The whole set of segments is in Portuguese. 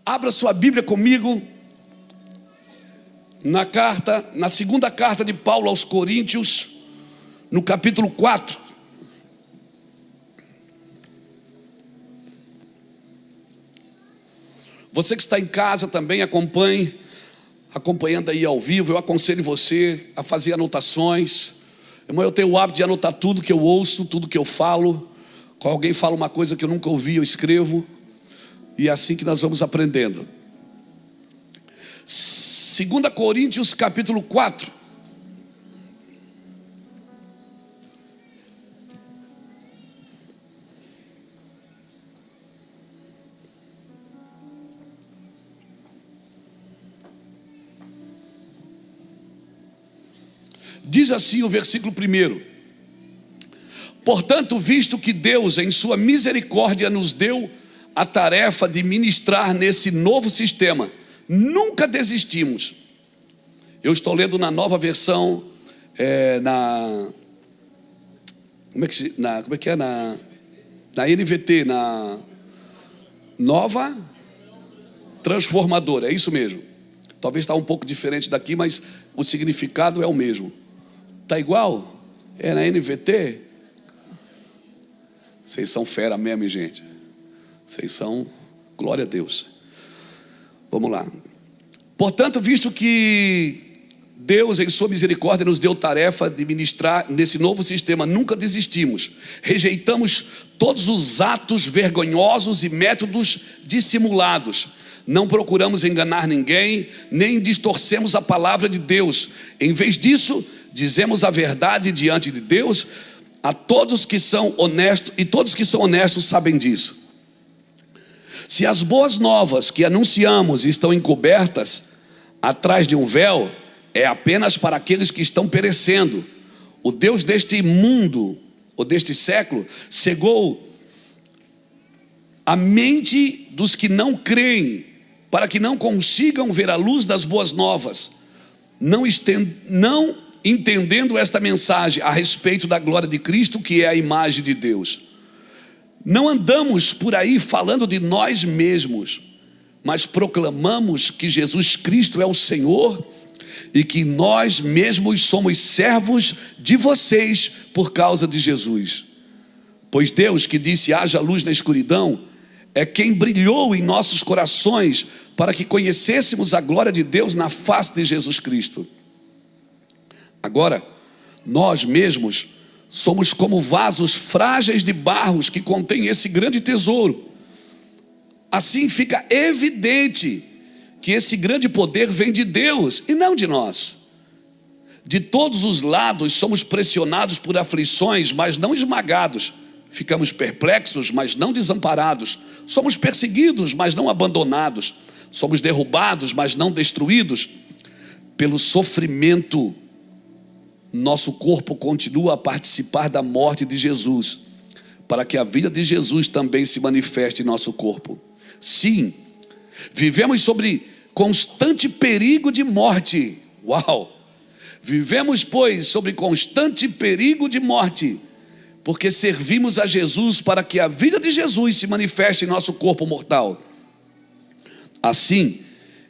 Abra sua Bíblia comigo na segunda carta de Paulo aos Coríntios, no capítulo 4. Você que está em casa também acompanhando aí ao vivo, eu aconselho você a fazer anotações. Irmão, eu tenho o hábito de anotar tudo que eu ouço, tudo que eu falo. Quando alguém fala uma coisa que eu nunca ouvi, eu escrevo. E é assim que nós vamos aprendendo. 2 Coríntios capítulo 4. Diz assim o versículo 1: Portanto, visto que Deus em sua misericórdia nos deu a tarefa de ministrar nesse novo sistema, nunca desistimos. Eu estou lendo na nova versão, como é que é? Na NVT, na nova transformadora, é isso mesmo. Talvez está um pouco diferente daqui, mas o significado é o mesmo. Está igual? É na NVT? Vocês são fera mesmo, gente. Vocês são, glória a Deus. Vamos lá. Portanto, visto que Deus em sua misericórdia nos deu tarefa de ministrar nesse novo sistema, nunca desistimos. Rejeitamos todos os atos vergonhosos e métodos dissimulados. Não procuramos enganar ninguém, nem distorcemos a palavra de Deus. Em vez disso, dizemos a verdade diante de Deus a todos que são honestos, e todos que são honestos sabem disso. Se as boas novas que anunciamos estão encobertas atrás de um véu, é apenas para aqueles que estão perecendo. O Deus deste mundo, ou deste século, cegou a mente dos que não creem, para que não consigam ver a luz das boas novas, não entendendo esta mensagem a respeito da glória de Cristo, que é a imagem de Deus. Não andamos por aí falando de nós mesmos, mas proclamamos que Jesus Cristo é o Senhor e que nós mesmos somos servos de vocês por causa de Jesus. Pois Deus, que disse haja luz na escuridão, é quem brilhou em nossos corações para que conhecêssemos a glória de Deus na face de Jesus Cristo. Agora, nós mesmos somos como vasos frágeis de barros que contêm esse grande tesouro. Assim fica evidente que esse grande poder vem de Deus e não de nós. De todos os lados somos pressionados por aflições, mas não esmagados. Ficamos perplexos, mas não desamparados. Somos perseguidos, mas não abandonados. Somos derrubados, mas não destruídos. Pelo sofrimento, nosso corpo continua a participar da morte de Jesus, para que a vida de Jesus também se manifeste em nosso corpo. Sim, vivemos sobre constante perigo de morte. Uau! Vivemos, pois, sobre constante perigo de morte, porque servimos a Jesus para que a vida de Jesus se manifeste em nosso corpo mortal. Assim,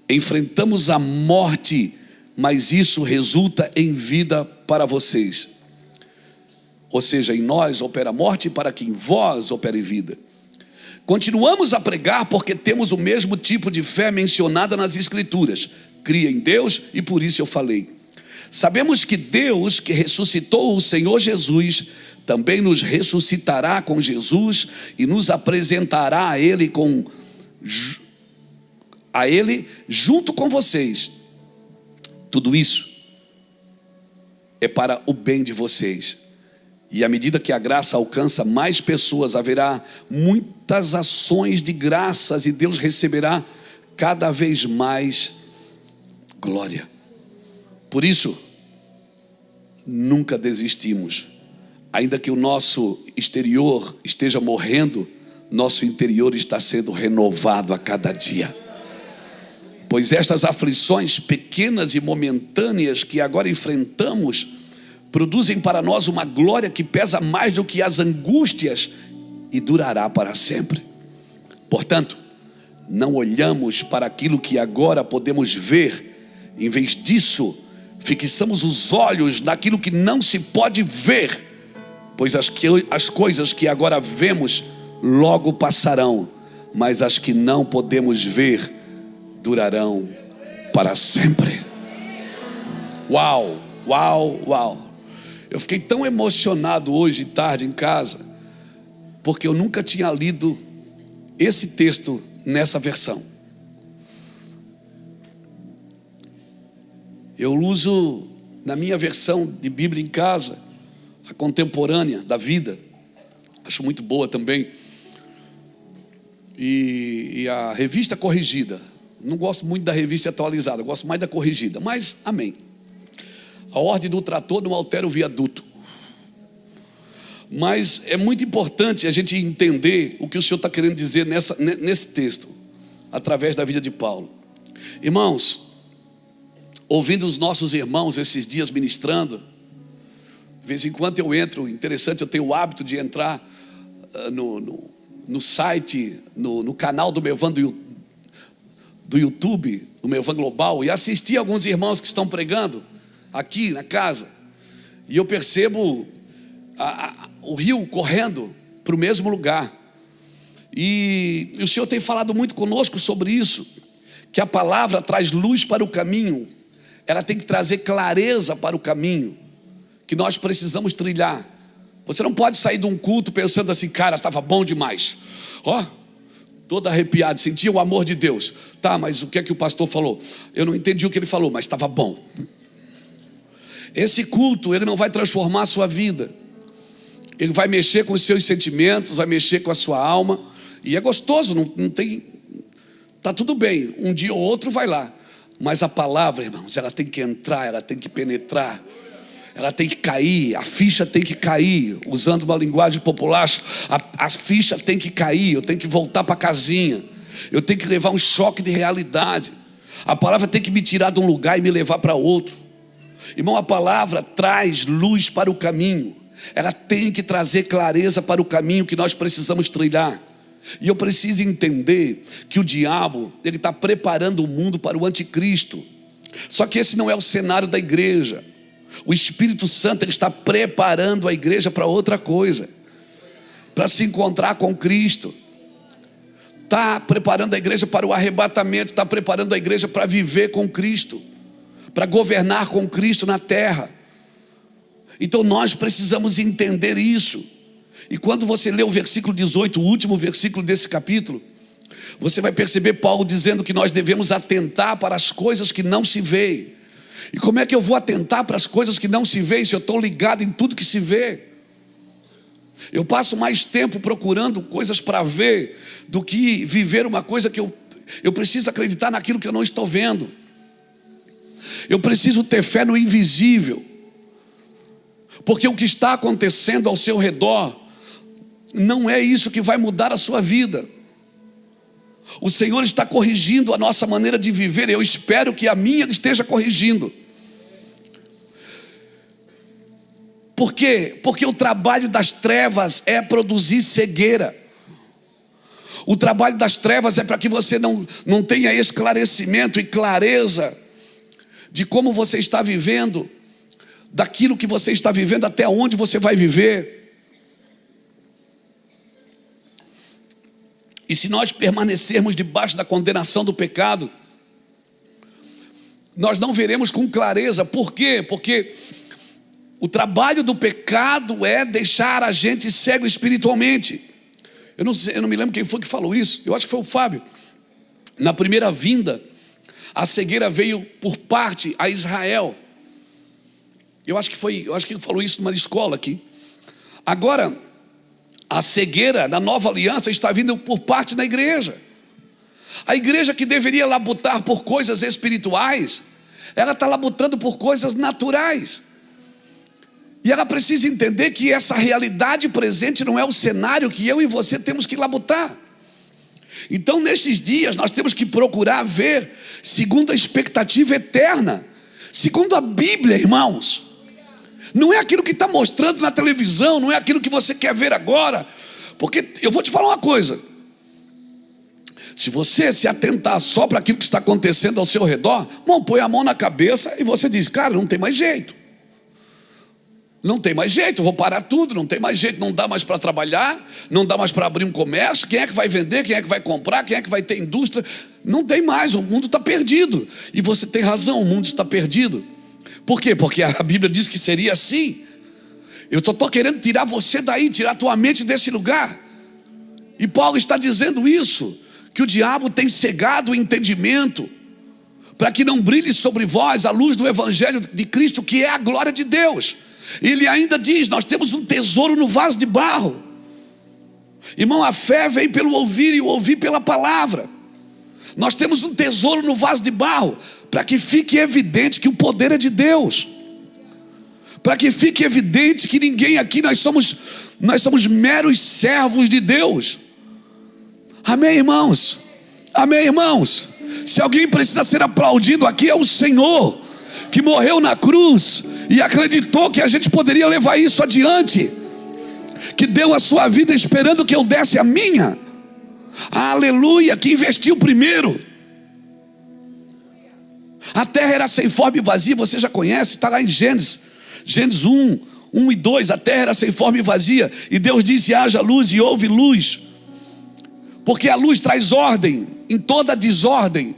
enfrentamos a morte, mas isso resulta em vida para vocês. Ou seja, em nós opera a morte para que em vós opere vida. Continuamos a pregar porque temos o mesmo tipo de fé mencionada nas Escrituras. Cria em Deus e por isso eu falei. Sabemos que Deus, que ressuscitou o Senhor Jesus, também nos ressuscitará com Jesus e nos apresentará a Ele junto com vocês. Tudo isso é para o bem de vocês. E à medida que a graça alcança mais pessoas, haverá muitas ações de graças e Deus receberá cada vez mais glória. Por isso, nunca desistimos. Ainda que o nosso exterior esteja morrendo, nosso interior está sendo renovado a cada dia. Pois estas aflições pequenas e momentâneas que agora enfrentamos produzem para nós uma glória que pesa mais do que as angústias e durará para sempre. Portanto, não olhamos para aquilo que agora podemos ver. Em vez disso, fixamos os olhos naquilo que não se pode ver, pois as coisas que agora vemos logo passarão, mas as que não podemos ver durarão para sempre. Uau, uau, uau. Eu fiquei tão emocionado hoje tarde em casa, porque eu nunca tinha lido esse texto nessa versão. Eu uso na minha versão de Bíblia em casa, a contemporânea da vida, acho muito boa também, e a revista corrigida. Não gosto muito da revista atualizada, gosto mais da corrigida, mas amém. A ordem do trator não altera o viaduto. Mas é muito importante a gente entender o que o Senhor está querendo dizer nesse texto, através da vida de Paulo. Irmãos, ouvindo os nossos irmãos esses dias ministrando, de vez em quando eu entro, interessante, eu tenho o hábito de entrar no site, no canal do Meuvan do YouTube, do Meuvan Global, e assistir alguns irmãos que estão pregando aqui na casa, e eu percebo o rio correndo para o mesmo lugar, e o Senhor tem falado muito conosco sobre isso, que a palavra traz luz para o caminho, ela tem que trazer clareza para o caminho que nós precisamos trilhar. Você não pode sair de um culto pensando assim, cara, estava bom demais, ó, todo arrepiado, sentia o amor de Deus. Tá, mas o que é que o pastor falou? Eu não entendi o que ele falou, mas estava bom. Esse culto, ele não vai transformar a sua vida, ele vai mexer com os seus sentimentos, vai mexer com a sua alma, e é gostoso, não tem, tá tudo bem, um dia ou outro vai lá, mas a palavra, irmãos, ela tem que entrar, ela tem que penetrar, ela tem que cair, a ficha tem que cair, usando uma linguagem popular, a ficha tem que cair, eu tenho que voltar para a casinha, eu tenho que levar um choque de realidade, a palavra tem que me tirar de um lugar e me levar para outro. Irmão, a palavra traz luz para o caminho, ela tem que trazer clareza para o caminho que nós precisamos trilhar. E eu preciso entender que o diabo, ele está preparando o mundo para o anticristo. Só que esse não é o cenário da igreja. O Espírito Santo, ele está preparando a igreja para outra coisa, para se encontrar com Cristo. Está preparando a igreja para o arrebatamento, está preparando a igreja para viver com Cristo, para governar com Cristo na terra. Então nós precisamos entender isso. E quando você lê o versículo 18, o último versículo desse capítulo, você vai perceber Paulo dizendo que nós devemos atentar para as coisas que não se veem. E como é que eu vou atentar para as coisas que não se veem se eu estou ligado em tudo que se vê? Eu passo mais tempo procurando coisas para ver do que viver uma coisa que eu preciso acreditar naquilo que eu não estou vendo. Eu preciso ter fé no invisível, porque o que está acontecendo ao seu redor não é isso que vai mudar a sua vida. O Senhor está corrigindo a nossa maneira de viver. Eu espero que a minha esteja corrigindo. Por quê? Porque o trabalho das trevas é produzir cegueira. O trabalho das trevas é para que você não tenha esclarecimento e clareza de como você está vivendo, daquilo que você está vivendo, até onde você vai viver. E se nós permanecermos debaixo da condenação do pecado, nós não veremos com clareza. Por quê? Porque o trabalho do pecado é deixar a gente cego espiritualmente. Eu não me lembro quem foi que falou isso, eu acho que foi o Fábio. Na primeira vinda, a cegueira veio por parte a Israel. Eu acho que ele falou isso numa escola aqui. Agora, a cegueira da nova aliança está vindo por parte da igreja. A igreja que deveria labutar por coisas espirituais, ela está labutando por coisas naturais. E ela precisa entender que essa realidade presente não é o cenário que eu e você temos que labutar. Então, nesses dias, nós temos que procurar ver segundo a expectativa eterna, segundo a Bíblia, irmãos. Não é aquilo que está mostrando na televisão, não é aquilo que você quer ver agora. Porque eu vou te falar uma coisa: Se você se atentar só para aquilo que está acontecendo ao seu redor, irmão, põe a mão na cabeça e você diz: cara, não tem mais jeito. Não tem mais jeito, eu vou parar tudo, não tem mais jeito, não dá mais para trabalhar, não dá mais para abrir um comércio. Quem é que vai vender, quem é que vai comprar, quem é que vai ter indústria? Não tem mais, o mundo está perdido. E você tem razão, o mundo está perdido. Por quê? Porque a Bíblia diz que seria assim. Eu só estou querendo tirar você daí, tirar a tua mente desse lugar. E Paulo está dizendo isso, que o diabo tem cegado o entendimento, para que não brilhe sobre vós a luz do Evangelho de Cristo, que é a glória de Deus. Ele ainda diz: nós temos um tesouro no vaso de barro. Irmão, a fé vem pelo ouvir e o ouvir pela palavra. Nós temos um tesouro no vaso de barro, para que fique evidente que o poder é de Deus, para que fique evidente que ninguém aqui, nós somos meros servos de Deus. Amém, irmãos? Amém, irmãos? Se alguém precisa ser aplaudido aqui, é o Senhor, que morreu na cruz e acreditou que a gente poderia levar isso adiante, que deu a sua vida esperando que eu desse a minha. Aleluia, que investiu primeiro. A terra era sem forma e vazia, você já conhece, está lá em Gênesis 1 e 2. A terra era sem forma e vazia, e Deus disse: haja luz, e houve luz. Porque a luz traz ordem em toda desordem.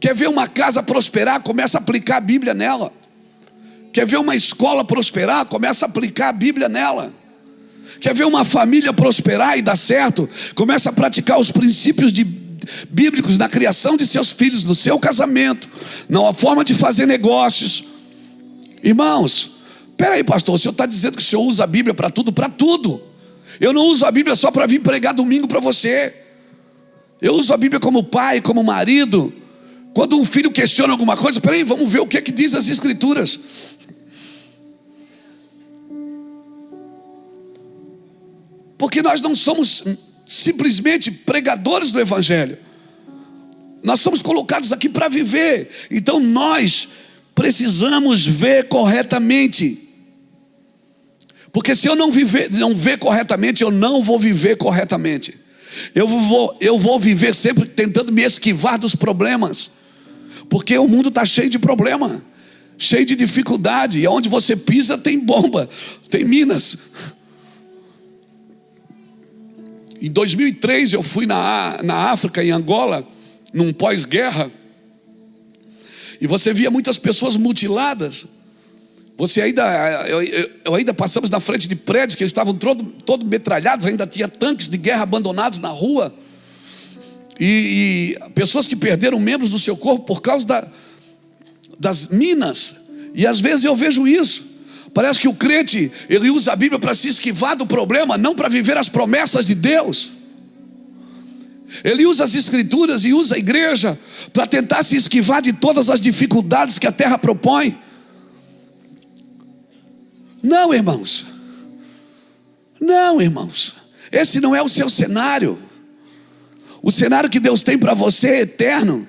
Quer ver uma casa prosperar? Começa a aplicar a Bíblia nela. Quer ver uma escola prosperar? Começa a aplicar a Bíblia nela. Quer ver uma família prosperar e dar certo? Começa a praticar os princípios bíblicos na criação de seus filhos, no seu casamento, na forma de fazer negócios. Irmãos, peraí, pastor, o senhor está dizendo que o senhor usa a Bíblia para tudo? Para tudo. Eu não uso a Bíblia só para vir pregar domingo para você. Eu uso a Bíblia como pai, como marido. Quando um filho questiona alguma coisa, peraí, vamos ver o que diz as Escrituras. Porque nós não somos simplesmente pregadores do Evangelho. Nós somos colocados aqui para viver. Então nós precisamos ver corretamente. Porque se eu não ver corretamente, eu não vou viver corretamente. Eu vou viver sempre tentando me esquivar dos problemas. Porque o mundo está cheio de problema, cheio de dificuldade. E onde você pisa tem bomba, tem minas. Em 2003 eu fui na África, em Angola, num pós-guerra. E você via muitas pessoas mutiladas. Eu ainda passamos na frente de prédios que estavam todos metralhados. Ainda tinha tanques de guerra abandonados na rua. E pessoas que perderam membros do seu corpo por causa das minas. E às vezes eu vejo isso. Parece que o crente, ele usa a Bíblia para se esquivar do problema, não para viver as promessas de Deus. Ele usa as Escrituras e usa a igreja para tentar se esquivar de todas as dificuldades que a terra propõe. Não, irmãos. Não, irmãos. Esse não é o seu cenário. O cenário que Deus tem para você é eterno.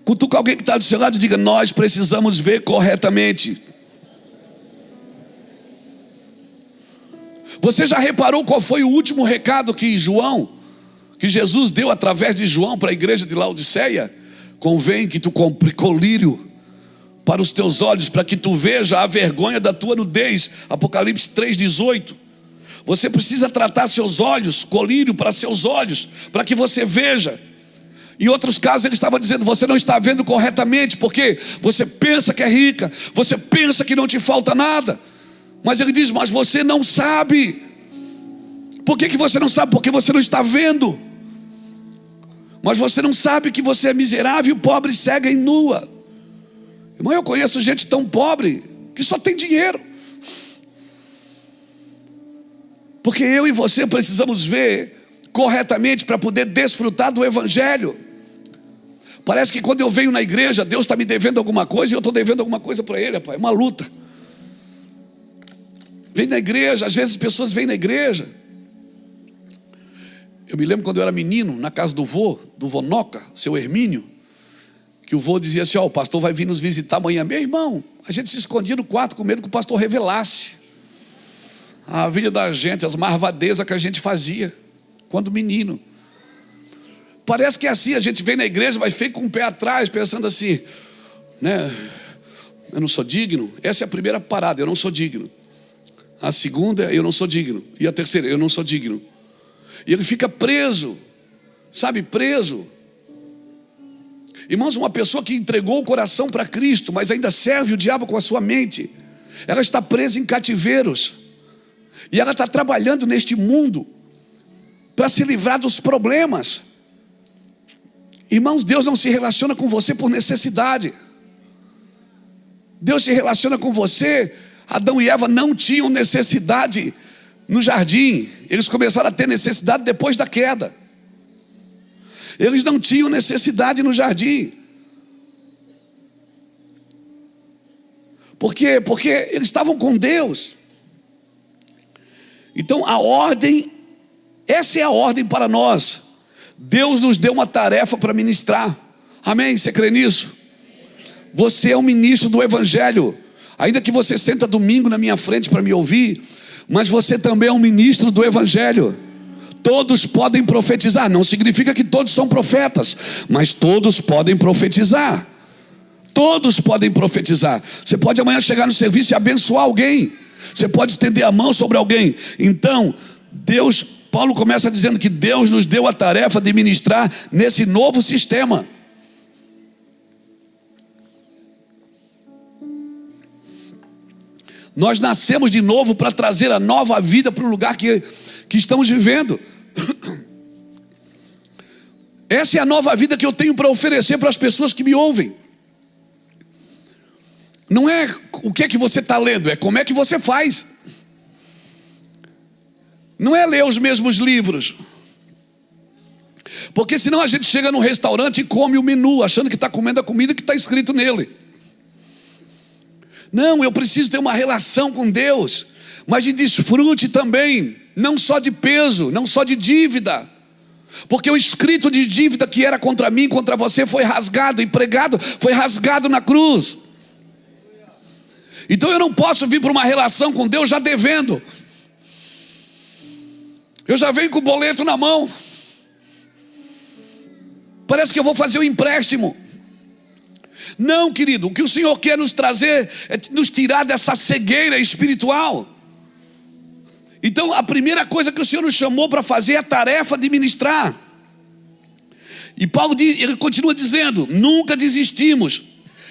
Cutuca alguém que está do seu lado e diga: nós precisamos ver corretamente. Você já reparou qual foi o último recado que Jesus deu através de João para a igreja de Laodiceia? Convém que tu compre colírio para os teus olhos, para que tu veja a vergonha da tua nudez. Apocalipse 3,18. Você precisa tratar seus olhos, colírio para seus olhos, para que você veja. Em outros casos ele estava dizendo: você não está vendo corretamente, porque você pensa que é rica, você pensa que não te falta nada. Mas ele diz: mas você não sabe. Por que você não sabe? Porque você não está vendo. Mas você não sabe que você é miserável, pobre, cega e nua. Irmão, eu conheço gente tão pobre que só tem dinheiro. Porque eu e você precisamos ver corretamente para poder desfrutar do Evangelho. Parece que quando eu venho na igreja, Deus está me devendo alguma coisa e eu estou devendo alguma coisa para Ele, rapaz. É uma luta. Vem na igreja, às vezes as pessoas vêm na igreja. Eu me lembro quando eu era menino, na casa do vô Noca, seu Hermínio, que o vô dizia assim: ó, o pastor vai vir nos visitar amanhã. Meu irmão, a gente se escondia no quarto com medo que o pastor revelasse a vida da gente, as marvadezas que a gente fazia quando menino. parece que é assim, a gente vem na igreja, mas fica com o pé atrás, pensando assim, né? Eu não sou digno. Essa é a primeira parada, eu não sou digno. A segunda, eu não sou digno. E a terceira, eu não sou digno. E ele fica preso, sabe, preso. Irmãos, uma pessoa que entregou o coração para Cristo, mas ainda serve o diabo com a sua mente, ela está presa em cativeiros. E ela está trabalhando neste mundo para se livrar dos problemas. Irmãos, Deus não se relaciona com você por necessidade. Deus se relaciona com você. Adão e Eva não tinham necessidade no jardim. Eles começaram a ter necessidade depois da queda. Eles não tinham necessidade no jardim. Por quê? Porque eles estavam com Deus. Então a ordem, essa é a ordem para nós. Deus nos deu uma tarefa para ministrar. Amém? Você crê nisso? Você é um ministro do Evangelho. Ainda que você senta domingo na minha frente para me ouvir, mas você também é um ministro do Evangelho. Todos podem profetizar. Não significa que todos são profetas, mas todos podem profetizar. Todos podem profetizar. Você pode amanhã chegar no serviço e abençoar alguém. Você pode estender a mão sobre alguém. Então, Paulo começa dizendo que Deus nos deu a tarefa de ministrar nesse novo sistema. Nós nascemos de novo para trazer a nova vida para o lugar que estamos vivendo. Essa é a nova vida que eu tenho para oferecer para as pessoas que me ouvem. Não é o que é que você está lendo, é como é que você faz. Não é ler os mesmos livros. Porque senão a gente chega num restaurante e come o menu, achando que está comendo a comida que está escrito nele. Não, eu preciso ter uma relação com Deus, mas de desfrute também, não só de peso, não só de dívida. Porque o escrito de dívida que era contra mim, contra você, foi rasgado e pregado, foi rasgado na cruz. Então eu não posso vir para uma relação com Deus já devendo. Eu já venho com o boleto na mão. Parece que eu vou fazer um empréstimo. Não, querido, o que o Senhor quer nos trazer é nos tirar dessa cegueira espiritual. Então a primeira coisa que o Senhor nos chamou para fazer é a tarefa de ministrar. E Paulo ele continua dizendo: nunca desistimos,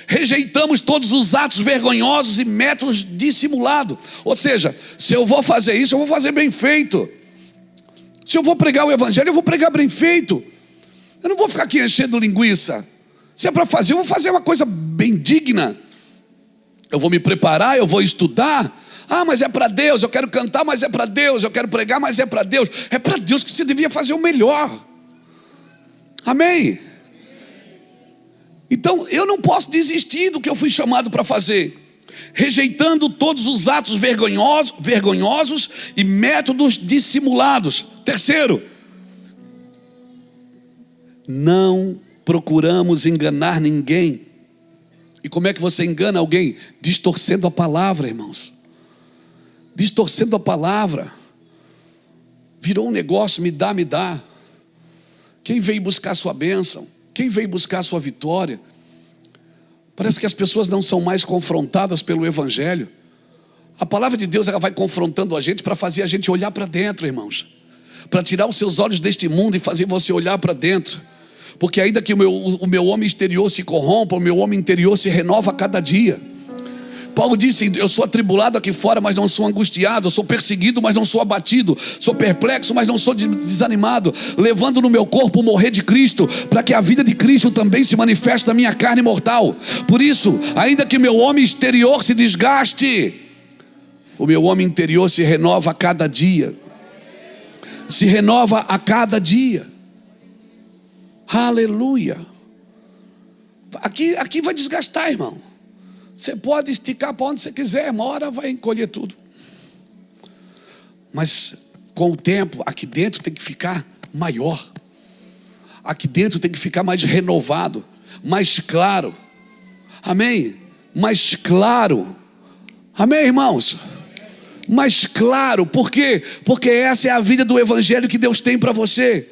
rejeitamos todos os atos vergonhosos e métodos dissimulados. Ou seja, se eu vou fazer isso, eu vou fazer bem feito. Se eu vou pregar o Evangelho, eu vou pregar bem feito. Eu não vou ficar aqui enchendo linguiça. Se é para fazer, eu vou fazer uma coisa bem digna. Eu vou me preparar, eu vou estudar. Ah, mas é para Deus, eu quero cantar, mas é para Deus. Eu quero pregar, mas é para Deus. É para Deus que você devia fazer o melhor. Amém? Então, eu não posso desistir do que eu fui chamado para fazer. Rejeitando todos os atos vergonhosos e métodos dissimulados. Terceiro, não procuramos enganar ninguém. E como é que você engana alguém? Distorcendo a palavra, irmãos. Distorcendo a palavra. Virou um negócio, me dá, me dá. Quem veio buscar a sua bênção? Quem veio buscar a sua vitória? Parece que as pessoas não são mais confrontadas pelo Evangelho. A palavra de Deus, ela vai confrontando a gente para fazer a gente olhar para dentro, irmãos. Para tirar os seus olhos deste mundo e fazer você olhar para dentro. Porque ainda que o meu homem exterior se corrompa, o meu homem interior se renova a cada dia. Paulo disse: eu sou atribulado aqui fora, mas não sou angustiado. Eu sou perseguido, mas não sou abatido. Sou perplexo, mas não sou desanimado. Levando no meu corpo o morrer de Cristo, para que a vida de Cristo também se manifeste na minha carne mortal. Por isso, ainda que meu homem exterior se desgaste, o meu homem interior se renova a cada dia. Se renova a cada dia. Aleluia. Aqui vai desgastar, irmão. Você pode esticar para onde você quiser, uma hora vai encolher tudo. Mas com o tempo, aqui dentro tem que ficar maior. Aqui dentro tem que ficar mais renovado, mais claro. Amém? Mais claro. Amém, irmãos? Mais claro. Por quê? Porque essa é a vida do Evangelho que Deus tem para você.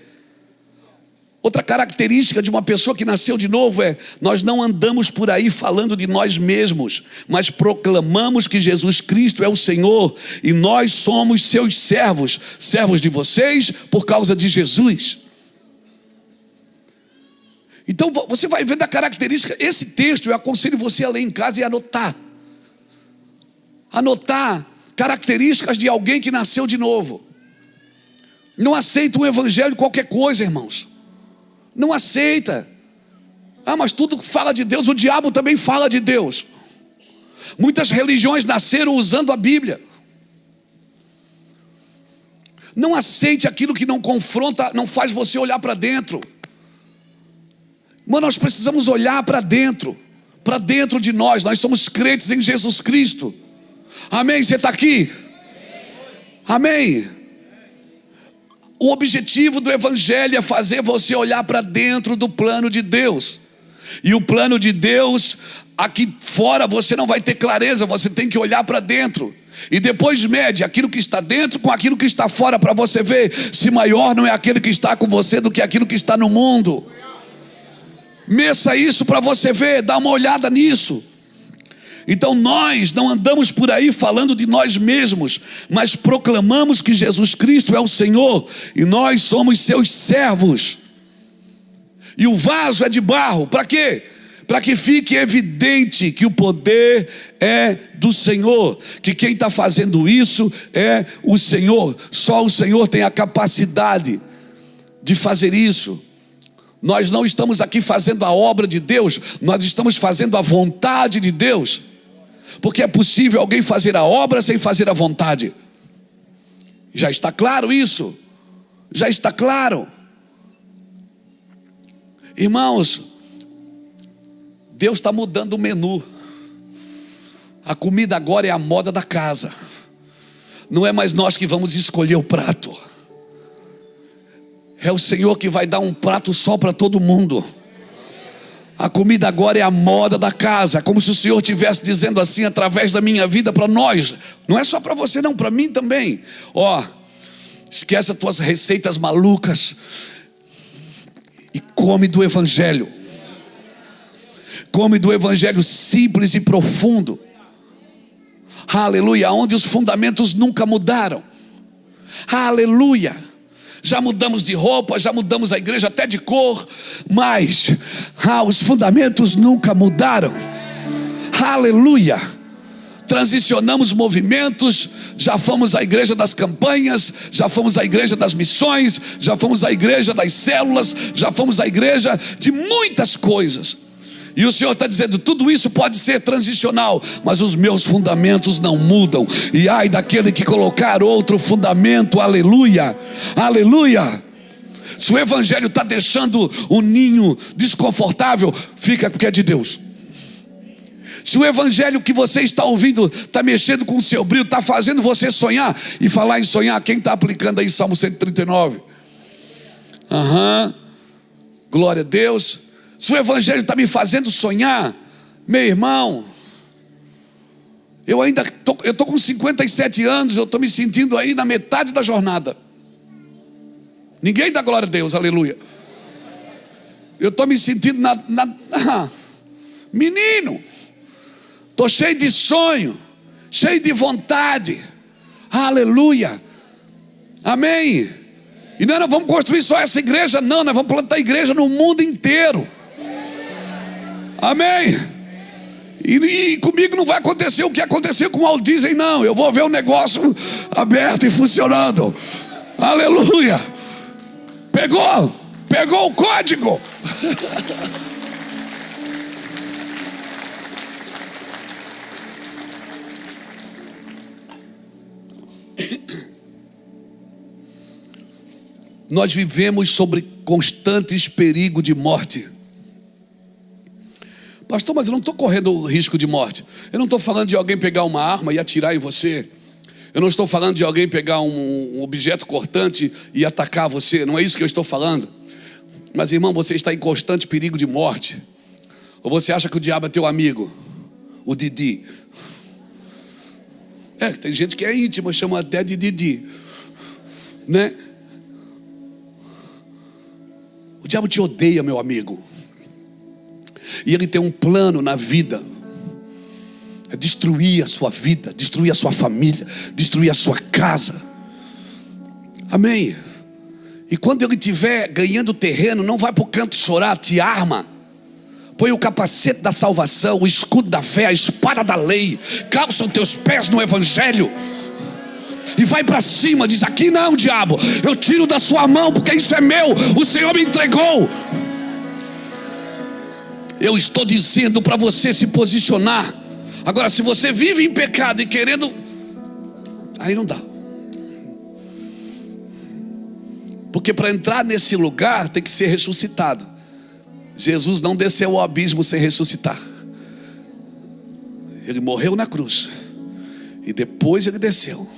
Outra característica de uma pessoa que nasceu de novo é: nós não andamos por aí falando de nós mesmos, mas proclamamos que Jesus Cristo é o Senhor e nós somos seus servos, servos de vocês por causa de Jesus. Então você vai vendo a característica. Esse texto eu aconselho você a ler em casa e anotar. Anotar características de alguém que nasceu de novo. Não aceita um evangelho qualquer coisa, irmãos. Não aceita. Ah, mas tudo fala de Deus. O diabo também fala de Deus. Muitas religiões nasceram usando a Bíblia. Não aceite aquilo que não confronta, não faz você olhar para dentro. Mas nós precisamos olhar para dentro de nós. Nós somos crentes em Jesus Cristo. Amém? Você está aqui? Amém? O objetivo do evangelho é fazer você olhar para dentro do plano de Deus. E o plano de Deus, aqui fora você não vai ter clareza, você tem que olhar para dentro. E depois mede aquilo que está dentro com aquilo que está fora, para você ver se maior não é aquele que está com você do que aquilo que está no mundo. Meça isso para você ver, dá uma olhada nisso. Então nós não andamos por aí falando de nós mesmos, mas proclamamos que Jesus Cristo é o Senhor e nós somos seus servos. E o vaso é de barro, para quê? Para que fique evidente que o poder é do Senhor, que quem está fazendo isso é o Senhor. Só o Senhor tem a capacidade de fazer isso. Nós não estamos aqui fazendo a obra de Deus, nós estamos fazendo a vontade de Deus. Porque é possível alguém fazer a obra sem fazer a vontade. Já está claro isso? Já está claro? Irmãos, Deus está mudando o menu. A comida agora é a moda da casa. Não é mais nós que vamos escolher o prato. É o Senhor que vai dar um prato só para todo mundo. A comida agora é a moda da casa. Como se o Senhor estivesse dizendo assim através da minha vida para nós. Não é só para você não, para mim também. Esquece as tuas receitas malucas e come do evangelho. Come do evangelho simples e profundo. Aleluia, onde os fundamentos nunca mudaram. Aleluia. Já mudamos de roupa, já mudamos a igreja até de cor, mas os fundamentos nunca mudaram. Aleluia. Transicionamos movimentos, já fomos à igreja das campanhas, já fomos à igreja das missões, já fomos à igreja das células, já fomos à igreja de muitas coisas. E o Senhor está dizendo, tudo isso pode ser transicional, mas os meus fundamentos não mudam. E ai daquele que colocar outro fundamento, aleluia, aleluia. Se o evangelho está deixando o ninho desconfortável, fica porque é de Deus. Se o evangelho que você está ouvindo está mexendo com o seu brilho, está fazendo você sonhar, e falar em sonhar, quem está aplicando aí Salmo 139? Glória a Deus. Se o evangelho está me fazendo sonhar, meu irmão, eu estou com 57 anos, eu estou me sentindo aí na metade da jornada. Ninguém dá glória a Deus, aleluia. Eu estou me sentindo menino, estou cheio de sonho, cheio de vontade, aleluia, amém. E nós não vamos construir só essa igreja, não, nós vamos plantar igreja no mundo inteiro. Amém. E comigo não vai acontecer o que aconteceu com o Walt Disney, não. Eu vou ver o negócio aberto e funcionando. Aleluia. Pegou o código. Nós vivemos sobre constantes perigos de morte. Pastor, mas eu não estou correndo risco de morte. Eu não estou falando de alguém pegar uma arma e atirar em você. Eu não estou falando de alguém pegar um objeto cortante e atacar você. Não é isso que eu estou falando. Mas irmão, você está em constante perigo de morte. Ou você acha que o diabo é teu amigo? O Didi. Tem gente que é íntima, chama até de Didi, né? O diabo te odeia, meu amigo. E ele tem um plano na vida. É destruir a sua vida, destruir a sua família, destruir a sua casa. Amém? E quando ele estiver ganhando terreno, não vai para o canto chorar, te arma. Põe o capacete da salvação, o escudo da fé, a espada da lei. Calça os teus pés no evangelho. E vai para cima, diz: aqui não, diabo, eu tiro da sua mão, porque isso é meu, o Senhor me entregou. Eu estou dizendo para você se posicionar. Agora, se você vive em pecado e querendo, aí não dá. Porque para entrar nesse lugar tem que ser ressuscitado. Jesus não desceu ao abismo sem ressuscitar. Ele morreu na cruz e depois ele desceu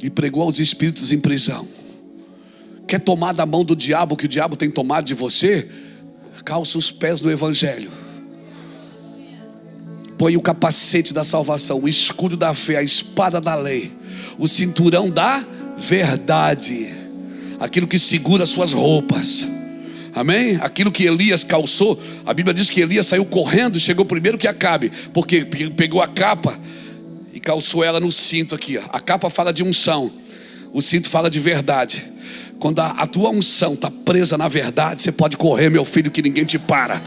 e pregou aos espíritos em prisão. Quer tomar da mão do diabo o que o diabo tem tomado de você? Calça os pés do evangelho. Põe o capacete da salvação, o escudo da fé, a espada da lei, o cinturão da verdade, aquilo que segura suas roupas. Amém? Aquilo que Elias calçou. A Bíblia diz que Elias saiu correndo, chegou primeiro que Acabe, porque pegou a capa e calçou ela no cinto aqui, ó. A capa fala de unção, o cinto fala de verdade. Quando a tua unção está presa na verdade, você pode correr, meu filho, que ninguém te para.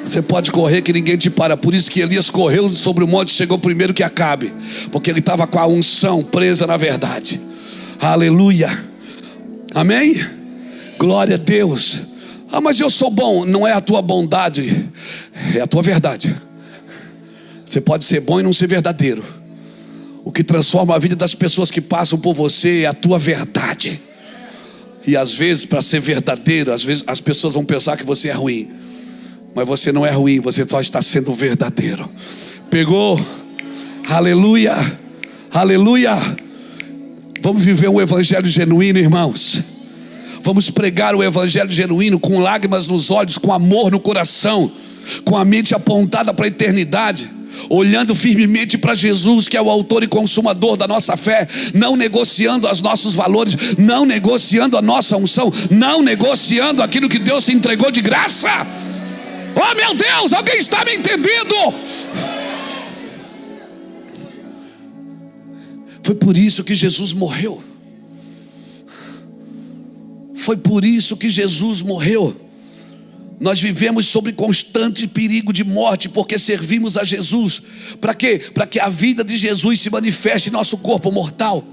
Você pode correr que ninguém te para. Por isso que Elias correu sobre o monte e chegou primeiro que Acabe, porque ele estava com a unção presa na verdade. Aleluia. Amém? Glória a Deus. Ah, mas eu sou bom. Não é a tua bondade, é a tua verdade. Você pode ser bom e não ser verdadeiro. O que transforma a vida das pessoas que passam por você é a tua verdade. E às vezes, para ser verdadeiro, às vezes as pessoas vão pensar que você é ruim, mas você não é ruim, você só está sendo verdadeiro. Pegou? Aleluia, aleluia. Vamos viver um evangelho genuíno, irmãos. Vamos pregar o evangelho genuíno, com lágrimas nos olhos, com amor no coração, com a mente apontada para a eternidade, olhando firmemente para Jesus, que é o autor e consumador da nossa fé, não negociando os nossos valores, não negociando a nossa unção, não negociando aquilo que Deus te entregou de graça. Oh meu Deus, alguém está me entendendo? Foi por isso que Jesus morreu. Foi por isso que Jesus morreu. Nós vivemos sob constante perigo de morte, porque servimos a Jesus. Para quê? Para que a vida de Jesus se manifeste em nosso corpo mortal.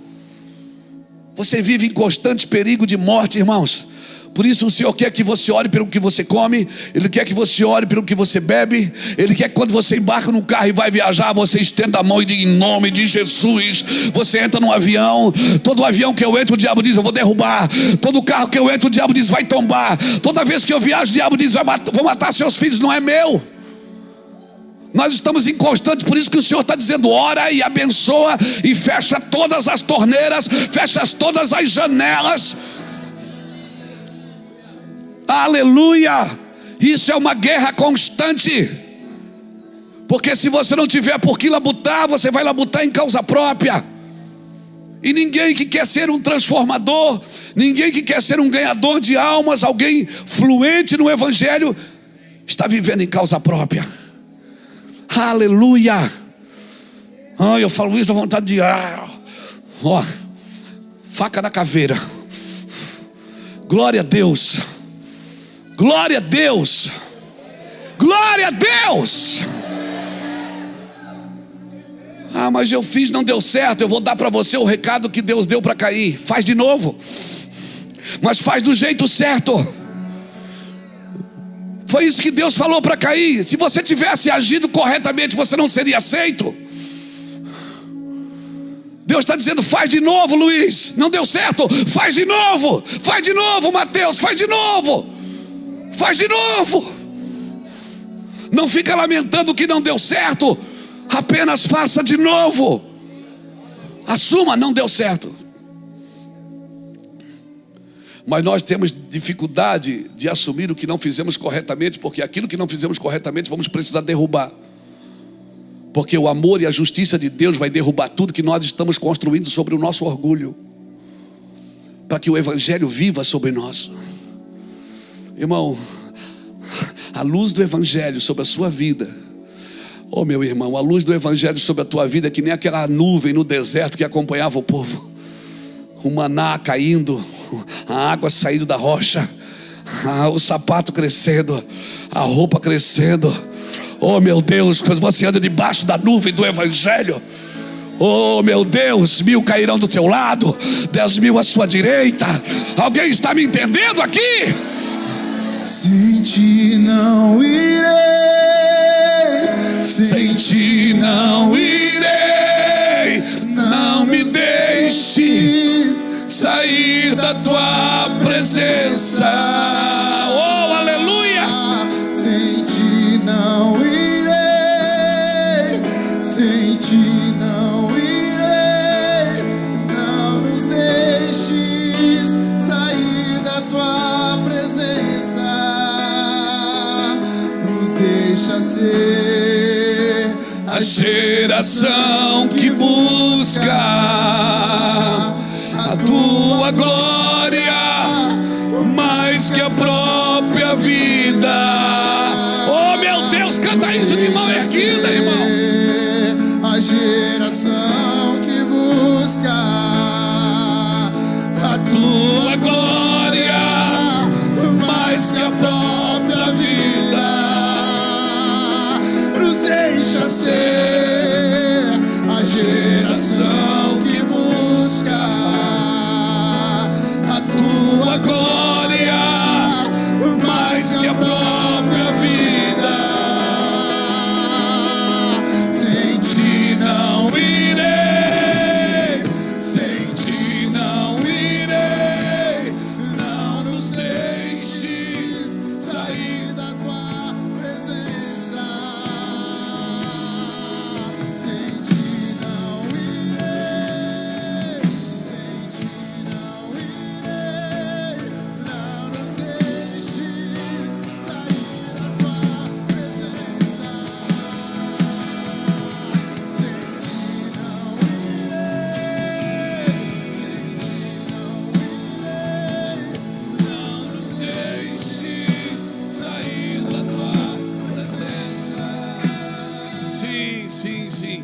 Você vive em constante perigo de morte, irmãos. Por isso o Senhor quer que você ore pelo que você come. Ele quer que você ore pelo que você bebe. Ele quer que quando você embarca num carro e vai viajar, você estenda a mão e diga: em nome de Jesus. Você entra num avião, todo avião que eu entro o diabo diz: eu vou derrubar. Todo carro que eu entro o diabo diz: vai tombar. Toda vez que eu viajo o diabo diz: vou matar seus filhos. Não é meu. Nós estamos em constante, por isso que o Senhor está dizendo: ora e abençoa e fecha todas as torneiras, fecha todas as janelas. Aleluia. Isso é uma guerra constante, porque se você não tiver por que labutar, você vai labutar em causa própria. E ninguém que quer ser um transformador, ninguém que quer ser um ganhador de almas, alguém fluente no evangelho, está vivendo em causa própria. Aleluia. Eu falo isso da vontade de faca na caveira. Glória a Deus. Glória a Deus. Glória a Deus. Mas eu fiz, não deu certo. Eu vou dar para você o recado que Deus deu para Caim: faz de novo, mas faz do jeito certo. Foi isso que Deus falou para Caim. Se você tivesse agido corretamente, você não seria aceito. Deus está dizendo: faz de novo, Luiz, não deu certo, faz de novo. Faz de novo, Mateus, faz de novo. Faz de novo. Não fica lamentando o que não deu certo, apenas faça de novo. Assuma: não deu certo. Mas nós temos dificuldade de assumir o que não fizemos corretamente, porque aquilo que não fizemos corretamente vamos precisar derrubar. Porque o amor e a justiça de Deus vai derrubar tudo que nós estamos construindo sobre o nosso orgulho. para que o Evangelho viva sobre nós. Irmão, a luz do Evangelho sobre a sua vida, oh meu irmão, a luz do Evangelho sobre a tua vida é que nem aquela nuvem no deserto que acompanhava o povo. O maná caindo, a água saindo da rocha, o sapato crescendo, a roupa crescendo. Oh meu Deus, quando você anda debaixo da nuvem do Evangelho, oh meu Deus, 1000 cairão do teu lado, 10.000 à sua direita. Alguém está me entendendo aqui? Sem ti não irei, sem ti não irei, não me deixes sair da tua presença. Oh, aleluia! Sem ti não irei, sem ti não irei, não nos deixes sair da tua presença. Nos deixa ser A geração que busca a tua glória mais que a própria vida. Oh meu Deus, canta isso de mão erguida, irmão. A geração que busca a Tua glória mais que a própria vida. Nos deixa ser a geração que busca a tua glória mais que a própria vida. Sem ti não irei, sem ti não irei, não nos deixes sair da tua presença. Sem ti não irei, sem ti não irei, não nos deixes sair da tua presença. Sem ti não irei, sem ti não irei, não nos deixes sair da tua presença. Sim, sim, sim.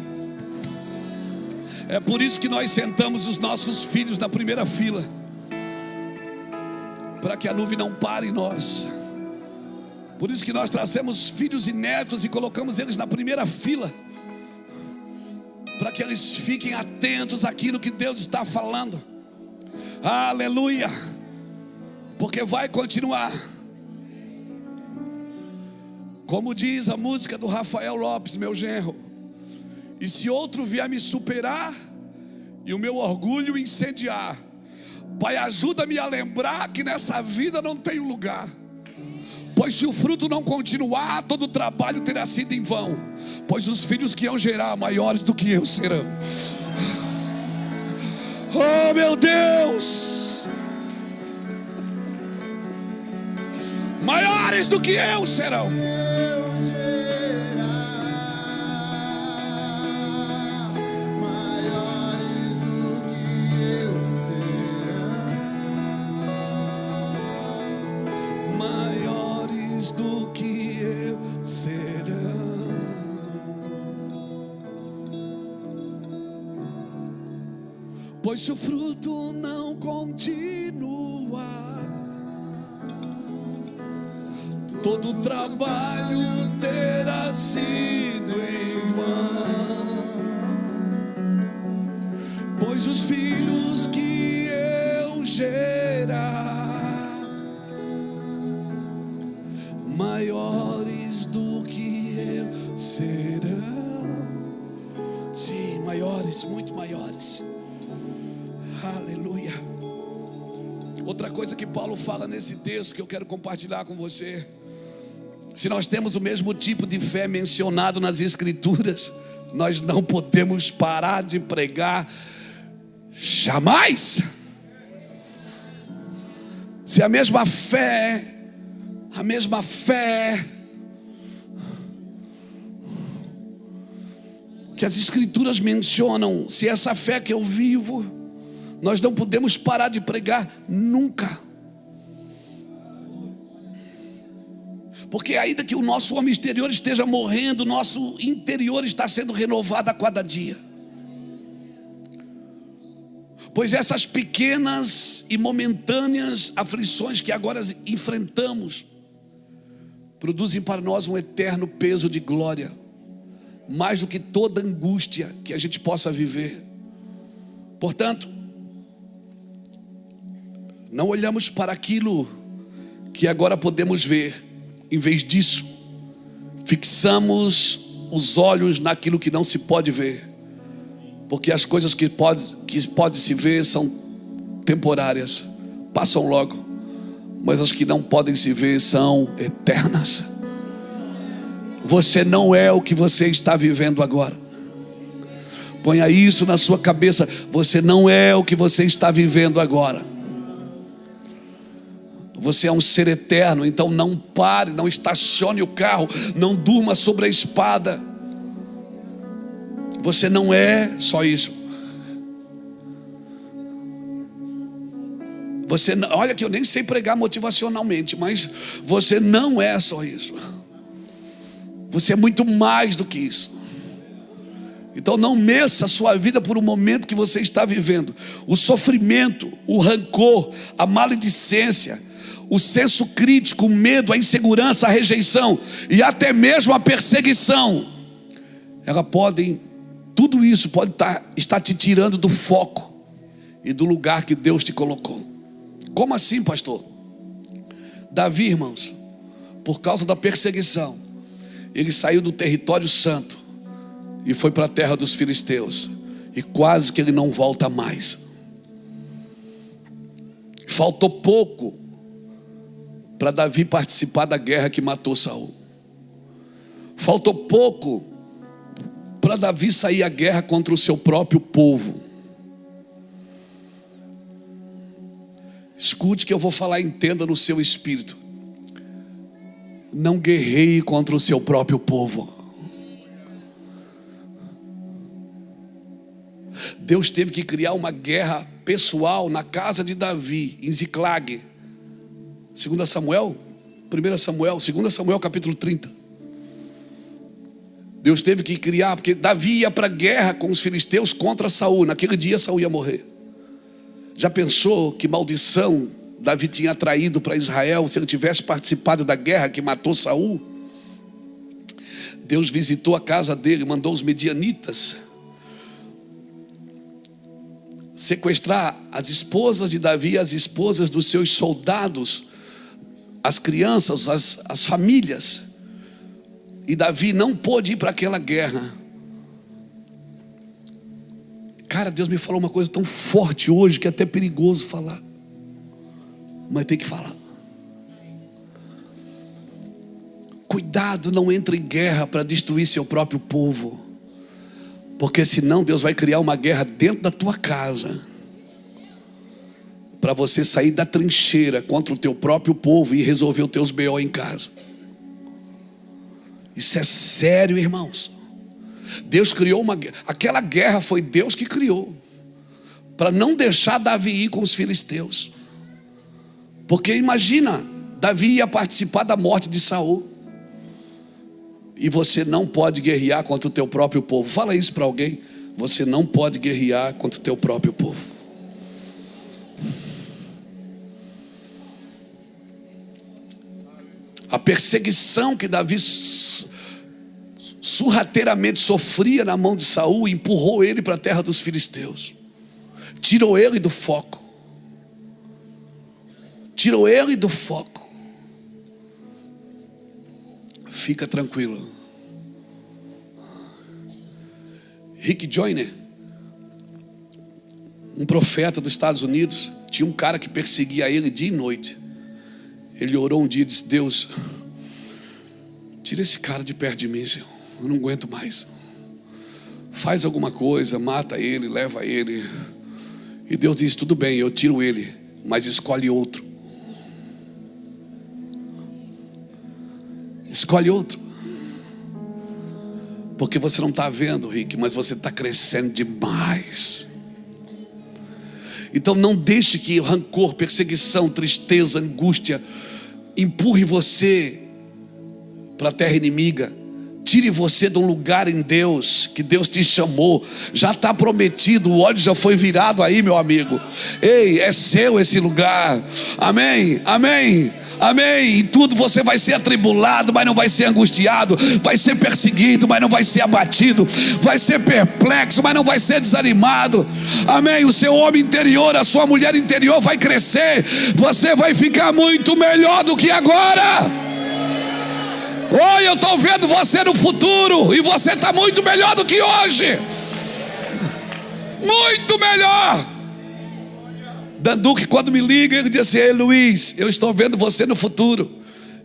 É por isso que nós sentamos os nossos filhos na primeira fila, para que a nuvem não pare em nós. Por isso que nós trazemos filhos e netos e colocamos eles na primeira fila, para que eles fiquem atentos àquilo que Deus está falando. Aleluia. Porque vai continuar. Como diz a música do Rafael Lopes, meu genro: e se outro vier me superar e o meu orgulho incendiar, Pai, ajuda-me a lembrar que nessa vida não tenho lugar. Pois se o fruto não continuar, todo o trabalho terá sido em vão. Pois os filhos que eu gerar, maiores do que eu serão. Oh meu Deus, maiores do que eu serão. Maiores do que eu serão. Maiores do que eu serão. Pois se o fruto não continua, todo o trabalho terá sido em vão. Pois os filhos que eu gerar, maiores do que eu serão. Sim, maiores, muito maiores. Aleluia. Outra coisa que Paulo fala nesse texto que eu quero compartilhar com você: se nós temos o mesmo tipo de fé mencionado nas Escrituras, nós não podemos parar de pregar jamais. Se a mesma fé que as Escrituras mencionam, se essa fé que eu vivo Nós não podemos parar de pregar nunca. Porque ainda que o nosso homem exterior esteja morrendo, nosso interior está sendo renovado a cada dia. Pois essas pequenas e momentâneas aflições que agora enfrentamos produzem para nós um eterno peso de glória, mais do que toda angústia que a gente possa viver. Portanto, não olhamos para aquilo que agora podemos ver. Em vez disso, fixamos os olhos naquilo que não se pode ver, porque as coisas que pode se ver são temporárias, passam logo, mas as que não podem se ver são eternas. Você não é o que você está vivendo agora. Ponha isso na sua cabeça. Você não é o que você está vivendo agora. Você é um ser eterno, então não pare, não estacione o carro, não durma sobre a espada. Você não é só isso. Você, olha que eu nem sei pregar motivacionalmente, mas você não é só isso. Você é muito mais do que isso. Então não meça a sua vida por um momento que você está vivendo. O sofrimento, o rancor, a maledicência, o senso crítico, o medo, a insegurança, a rejeição e até mesmo a perseguição, tudo isso pode estar te tirando do foco e do lugar que Deus te colocou. Como assim, pastor? Davi, irmãos, por causa da perseguição, ele saiu do território santo e foi para a terra dos filisteus, e quase que ele não volta mais. Faltou pouco para Davi participar da guerra que matou Saul. Faltou pouco para Davi sair à guerra contra o seu próprio povo. Escute que eu vou falar e entenda no seu espírito. Não guerreie contra o seu próprio povo. Deus teve que criar uma guerra pessoal na casa de Davi, em Ziclag. 2 Samuel, 1 Samuel, 2 Samuel capítulo 30. Deus teve que criar, porque Davi ia para a guerra com os filisteus contra Saul. Naquele dia Saul ia morrer. Já pensou que maldição Davi tinha traído para Israel se ele tivesse participado da guerra que matou Saul? Deus visitou a casa dele, mandou os medianitas sequestrar as esposas de Davi, as esposas dos seus soldados, as crianças, as famílias. E Davi não pôde ir para aquela guerra. Cara, Deus me falou uma coisa tão forte hoje que é até perigoso falar, mas tem que falar. Cuidado, não entre em guerra para destruir seu próprio povo, porque senão Deus vai criar uma guerra dentro da tua casa, para você sair da trincheira contra o teu próprio povo e resolver os teus BO em casa. Isso é sério, irmãos. Deus criou uma guerra. Aquela guerra foi Deus que criou, para não deixar Davi ir com os filisteus. Porque imagina, Davi ia participar da morte de Saul. E você não pode guerrear contra o teu próprio povo. Fala isso para alguém. Você não pode guerrear contra o teu próprio povo. A perseguição que Davi surrateiramente sofria na mão de Saul empurrou ele para a terra dos filisteus. Tirou ele do foco. Tirou ele do foco. Fica tranquilo. Rick Joyner, um profeta dos Estados Unidos, tinha um cara que perseguia ele dia e noite. Ele orou um dia e disse: Deus, tira esse cara de perto de mim, Senhor. Eu não aguento mais. Faz alguma coisa, mata ele, leva ele. E Deus disse: tudo bem, eu tiro ele, mas escolhe outro. Escolhe outro. Porque você não está vendo, Rick, mas você está crescendo demais. Então não deixe que rancor, perseguição, tristeza, angústia empurre você para a terra inimiga. Tire você de um lugar em Deus, que Deus te chamou. Já está prometido, o óleo já foi virado aí, meu amigo. Ei, é seu esse lugar. Amém, amém, amém. Em tudo você vai ser atribulado, mas não vai ser angustiado. Vai ser perseguido, mas não vai ser abatido. Vai ser perplexo, mas não vai ser desanimado. Amém, o seu homem interior, a sua mulher interior vai crescer. Você vai ficar muito melhor do que agora. Oi, eu estou vendo você no futuro, e você está muito melhor do que hoje. Muito melhor. Danduque, quando me liga, ele diz assim: ei, Luiz, eu estou vendo você no futuro,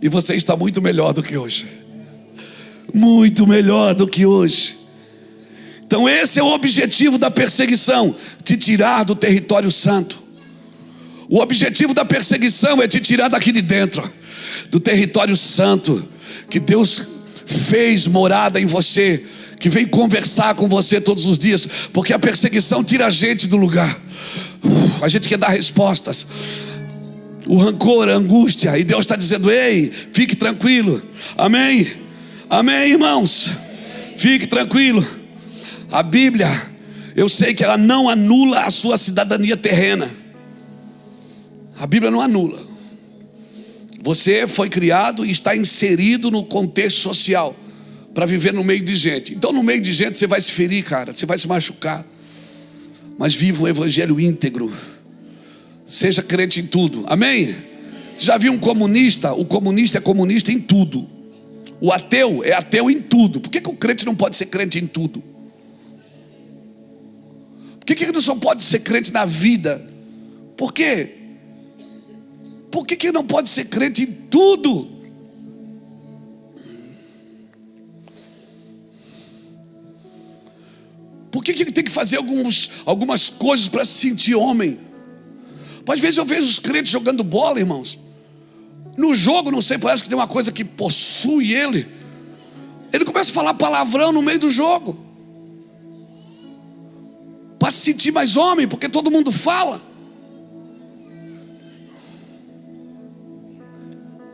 e você está muito melhor do que hoje. Muito melhor do que hoje. Então esse é o objetivo da perseguição: te tirar do território santo. O objetivo da perseguição é te tirar daqui de dentro, do território santo, que Deus fez morada em você, que vem conversar com você todos os dias. Porque a perseguição tira a gente do lugar. A gente quer dar respostas. O rancor, a angústia, e Deus está dizendo: ei, fique tranquilo. Amém, amém, irmãos, fique tranquilo. A Bíblia, eu sei que ela não anula a sua cidadania terrena. A Bíblia não anula. Você foi criado e está inserido no contexto social para viver no meio de gente. Então no meio de gente você vai se ferir, cara, você vai se machucar. Mas viva um evangelho íntegro. Seja crente em tudo, amém? Você já viu um comunista? O comunista é comunista em tudo. O ateu é ateu em tudo. Por que o crente não pode ser crente em tudo? Por que ele não só pode ser crente na vida? Por quê? Por que não pode ser crente em tudo? Por que ele tem que fazer algumas coisas para se sentir homem? Às vezes eu vejo os crentes jogando bola, irmãos. No jogo, não sei, parece que tem uma coisa que possui ele. Ele começa a falar palavrão no meio do jogo, para se sentir mais homem, porque todo mundo fala.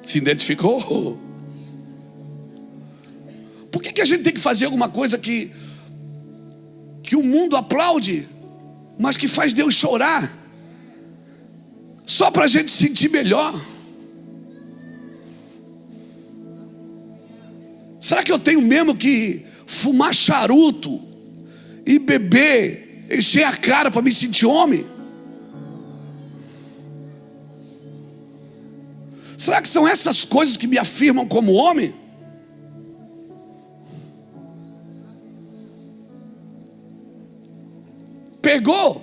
Se identificou? Por que a gente tem que fazer alguma coisa que o mundo aplaude, mas que faz Deus chorar, só para a gente se sentir melhor? Será que eu tenho mesmo que fumar charuto e beber, encher a cara para me sentir homem? Será que são essas coisas que me afirmam como homem? Pegou?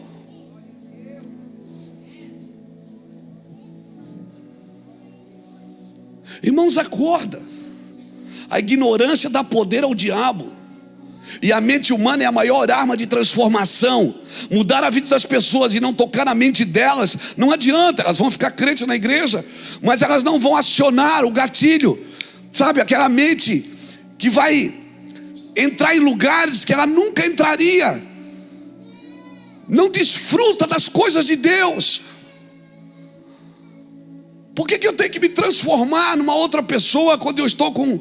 Irmãos, acorda. A ignorância dá poder ao diabo. E a mente humana é a maior arma de transformação. Mudar a vida das pessoas e não tocar na mente delas, não adianta. Elas vão ficar crentes na igreja, mas elas não vão acionar o gatilho. Sabe, aquela mente que vai entrar em lugares que ela nunca entraria. Não desfruta das coisas de Deus. Por que eu tenho que me transformar numa outra pessoa quando eu estou com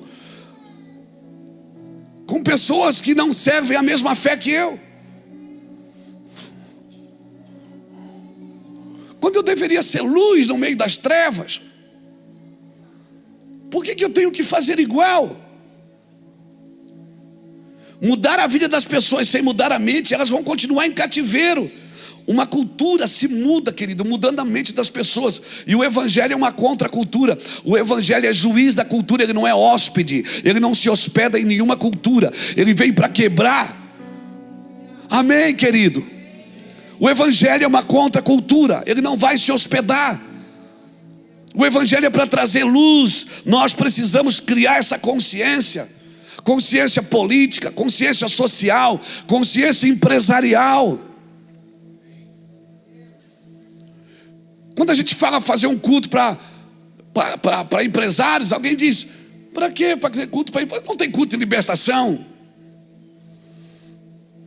pessoas que não servem a mesma fé que eu? Quando eu deveria ser luz no meio das trevas, por que eu tenho que fazer igual? Mudar a vida das pessoas sem mudar a mente, elas vão continuar em cativeiro. Uma cultura se muda, querido, mudando a mente das pessoas. E o evangelho é uma contracultura. O evangelho é juiz da cultura, ele não é hóspede. Ele não se hospeda em nenhuma cultura. Ele vem para quebrar. Amém, querido? O evangelho é uma contracultura, ele não vai se hospedar. O evangelho é para trazer luz. Nós precisamos criar essa consciência. Consciência política, consciência social, consciência empresarial. Quando a gente fala fazer um culto para empresários, alguém diz: para quê? Para ter culto para empresários? Não tem culto de libertação.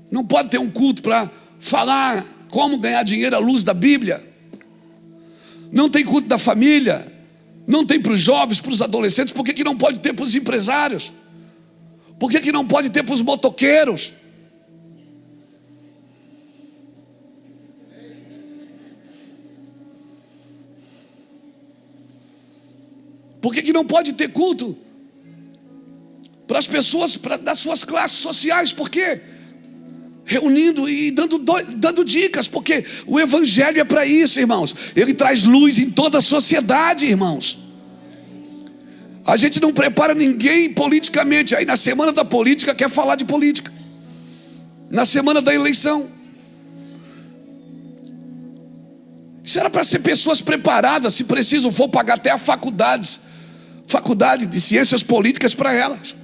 Não pode ter um culto para falar como ganhar dinheiro à luz da Bíblia. Não tem culto da família. Não tem para os jovens, para os adolescentes. Por que não pode ter para os empresários? Por que não pode ter para os motoqueiros? Por que não pode ter culto para as pessoas das suas classes sociais? Por quê? Reunindo e dando dicas, porque o Evangelho é para isso, irmãos. Ele traz luz em toda a sociedade, irmãos. A gente não prepara ninguém politicamente. Aí na semana da política quer falar de política, na semana da eleição. Isso era para ser pessoas preparadas. Se preciso for pagar até a faculdade de ciências políticas para elas.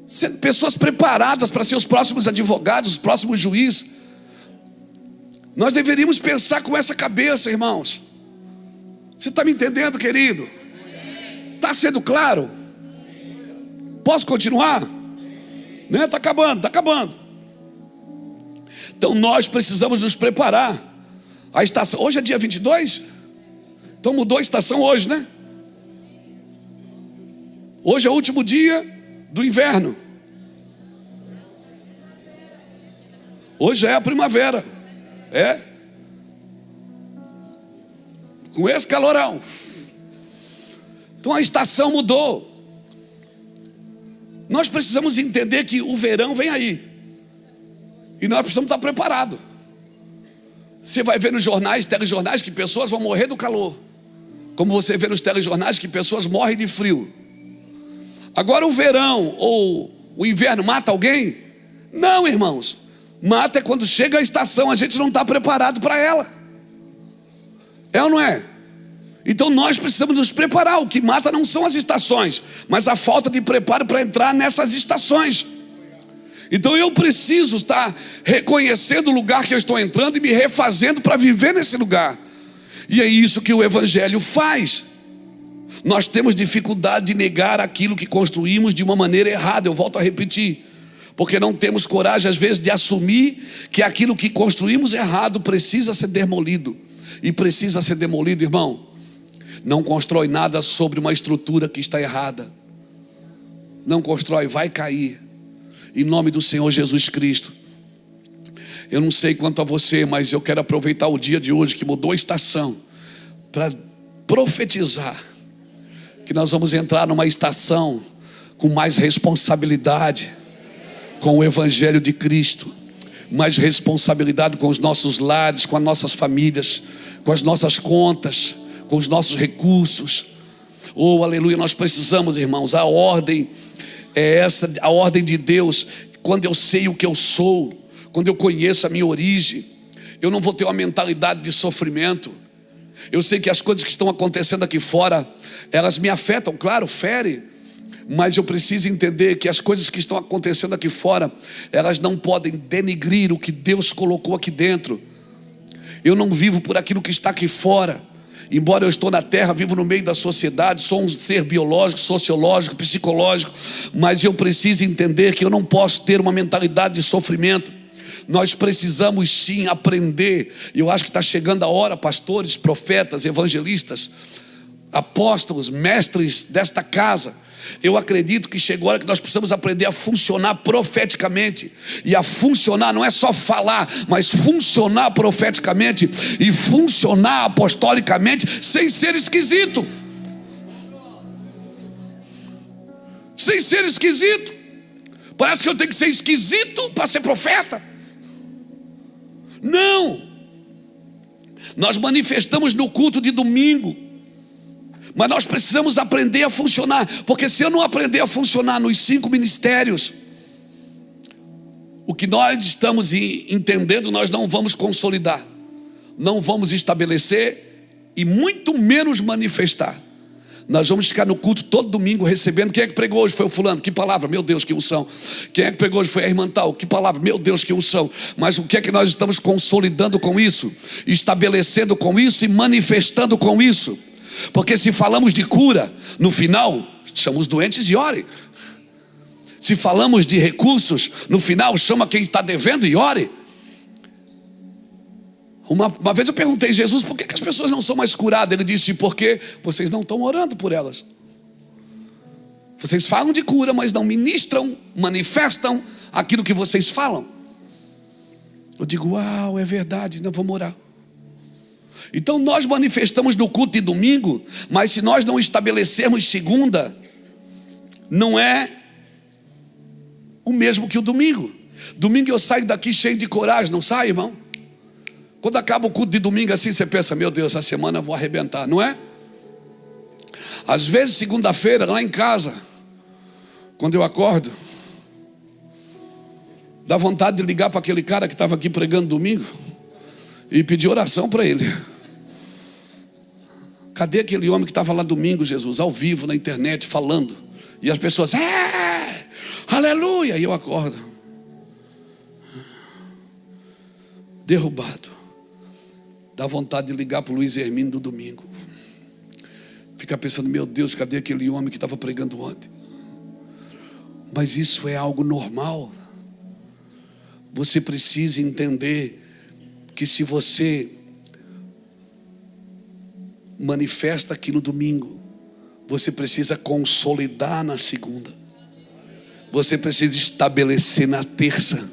Sendo pessoas preparadas para ser os próximos advogados, os próximos juízes. Nós deveríamos pensar com essa cabeça, irmãos. Você está me entendendo, querido? Está sendo claro? Posso continuar? Né? Está acabando. Então nós precisamos nos preparar. A estação, hoje é dia 22? Então mudou a estação hoje, né? Hoje é o último dia do inverno. Hoje é a primavera. É. Com esse calorão. Então a estação mudou. Nós precisamos entender que o verão vem aí. E nós precisamos estar preparados. Você vai ver nos jornais, telejornais, que pessoas vão morrer do calor. Como você vê nos telejornais que pessoas morrem de frio. Agora o verão ou o inverno mata alguém? Não, irmãos. Mata é quando chega a estação, a gente não está preparado para ela. É ou não é? Então nós precisamos nos preparar. O que mata não são as estações, mas a falta de preparo para entrar nessas estações. Então eu preciso estar reconhecendo o lugar que eu estou entrando e me refazendo para viver nesse lugar. E é isso que o Evangelho faz. Nós temos dificuldade de negar aquilo que construímos de uma maneira errada. Eu volto a repetir. Porque não temos coragem às vezes de assumir que aquilo que construímos errado precisa ser demolido. E precisa ser demolido, irmão. Não constrói nada sobre uma estrutura que está errada. Não constrói, vai cair. Em nome do Senhor Jesus Cristo. Eu não sei quanto a você, mas eu quero aproveitar o dia de hoje que mudou a estação para profetizar que nós vamos entrar numa estação com mais responsabilidade com o Evangelho de Cristo, mais responsabilidade com os nossos lares, com as nossas famílias, com as nossas contas, com os nossos recursos. Oh, aleluia, nós precisamos, irmãos, a ordem é essa, a ordem de Deus. Quando eu sei o que eu sou, quando eu conheço a minha origem, eu não vou ter uma mentalidade de sofrimento. Eu sei que as coisas que estão acontecendo aqui fora, elas me afetam, claro, fere, mas eu preciso entender que as coisas que estão acontecendo aqui fora, elas não podem denigrir o que Deus colocou aqui dentro. Eu não vivo por aquilo que está aqui fora. Embora eu estou na terra, vivo no meio da sociedade, sou um ser biológico, sociológico, psicológico, mas eu preciso entender que eu não posso ter uma mentalidade de sofrimento. Nós precisamos sim aprender. Eu acho que está chegando a hora, pastores, profetas, evangelistas, apóstolos, mestres desta casa. Eu acredito que chegou a hora que nós precisamos aprender a funcionar profeticamente. E a funcionar não é só falar, mas funcionar profeticamente e funcionar apostolicamente sem ser esquisito. Sem ser esquisito. Parece que eu tenho que ser esquisito para ser profeta. Não. Nós manifestamos no culto de domingo, mas nós precisamos aprender a funcionar. Porque se eu não aprender a funcionar nos 5 ministérios, o que nós estamos entendendo, nós não vamos consolidar, não vamos estabelecer e muito menos manifestar. Nós vamos ficar no culto todo domingo recebendo. Quem é que pregou hoje? Foi o fulano, que palavra, meu Deus, que unção. Quem é que pregou hoje? Foi a irmã tal, que palavra, meu Deus, que unção. Mas o que é que nós estamos consolidando com isso? Estabelecendo com isso e manifestando com isso. Porque se falamos de cura, no final, chama os doentes e ore. Se falamos de recursos, no final, chama quem está devendo e ore. Uma vez eu perguntei a Jesus, por que as pessoas não são mais curadas? Ele disse, porque vocês não estão orando por elas. Vocês falam de cura, mas não ministram, manifestam aquilo que vocês falam. Eu digo, uau, é verdade, não vamos orar. Então nós manifestamos no culto de domingo, mas se nós não estabelecermos segunda, não é o mesmo que o domingo. Domingo eu saio daqui cheio de coragem, não sai, irmão? Quando acaba o culto de domingo assim, você pensa, meu Deus, essa semana eu vou arrebentar, não é? Às vezes segunda-feira, lá em casa, quando eu acordo, dá vontade de ligar para aquele cara que estava aqui pregando domingo e pedir oração para ele. Cadê aquele homem que estava lá domingo, Jesus, ao vivo na internet, falando? E as pessoas, aleluia! E eu acordo, derrubado. Dá vontade de ligar para o Luiz Hermínio do domingo. Fica pensando, meu Deus, cadê aquele homem que estava pregando ontem? Mas isso é algo normal. Você precisa entender que se você manifesta aqui no domingo, você precisa consolidar na segunda. Você precisa estabelecer na terça.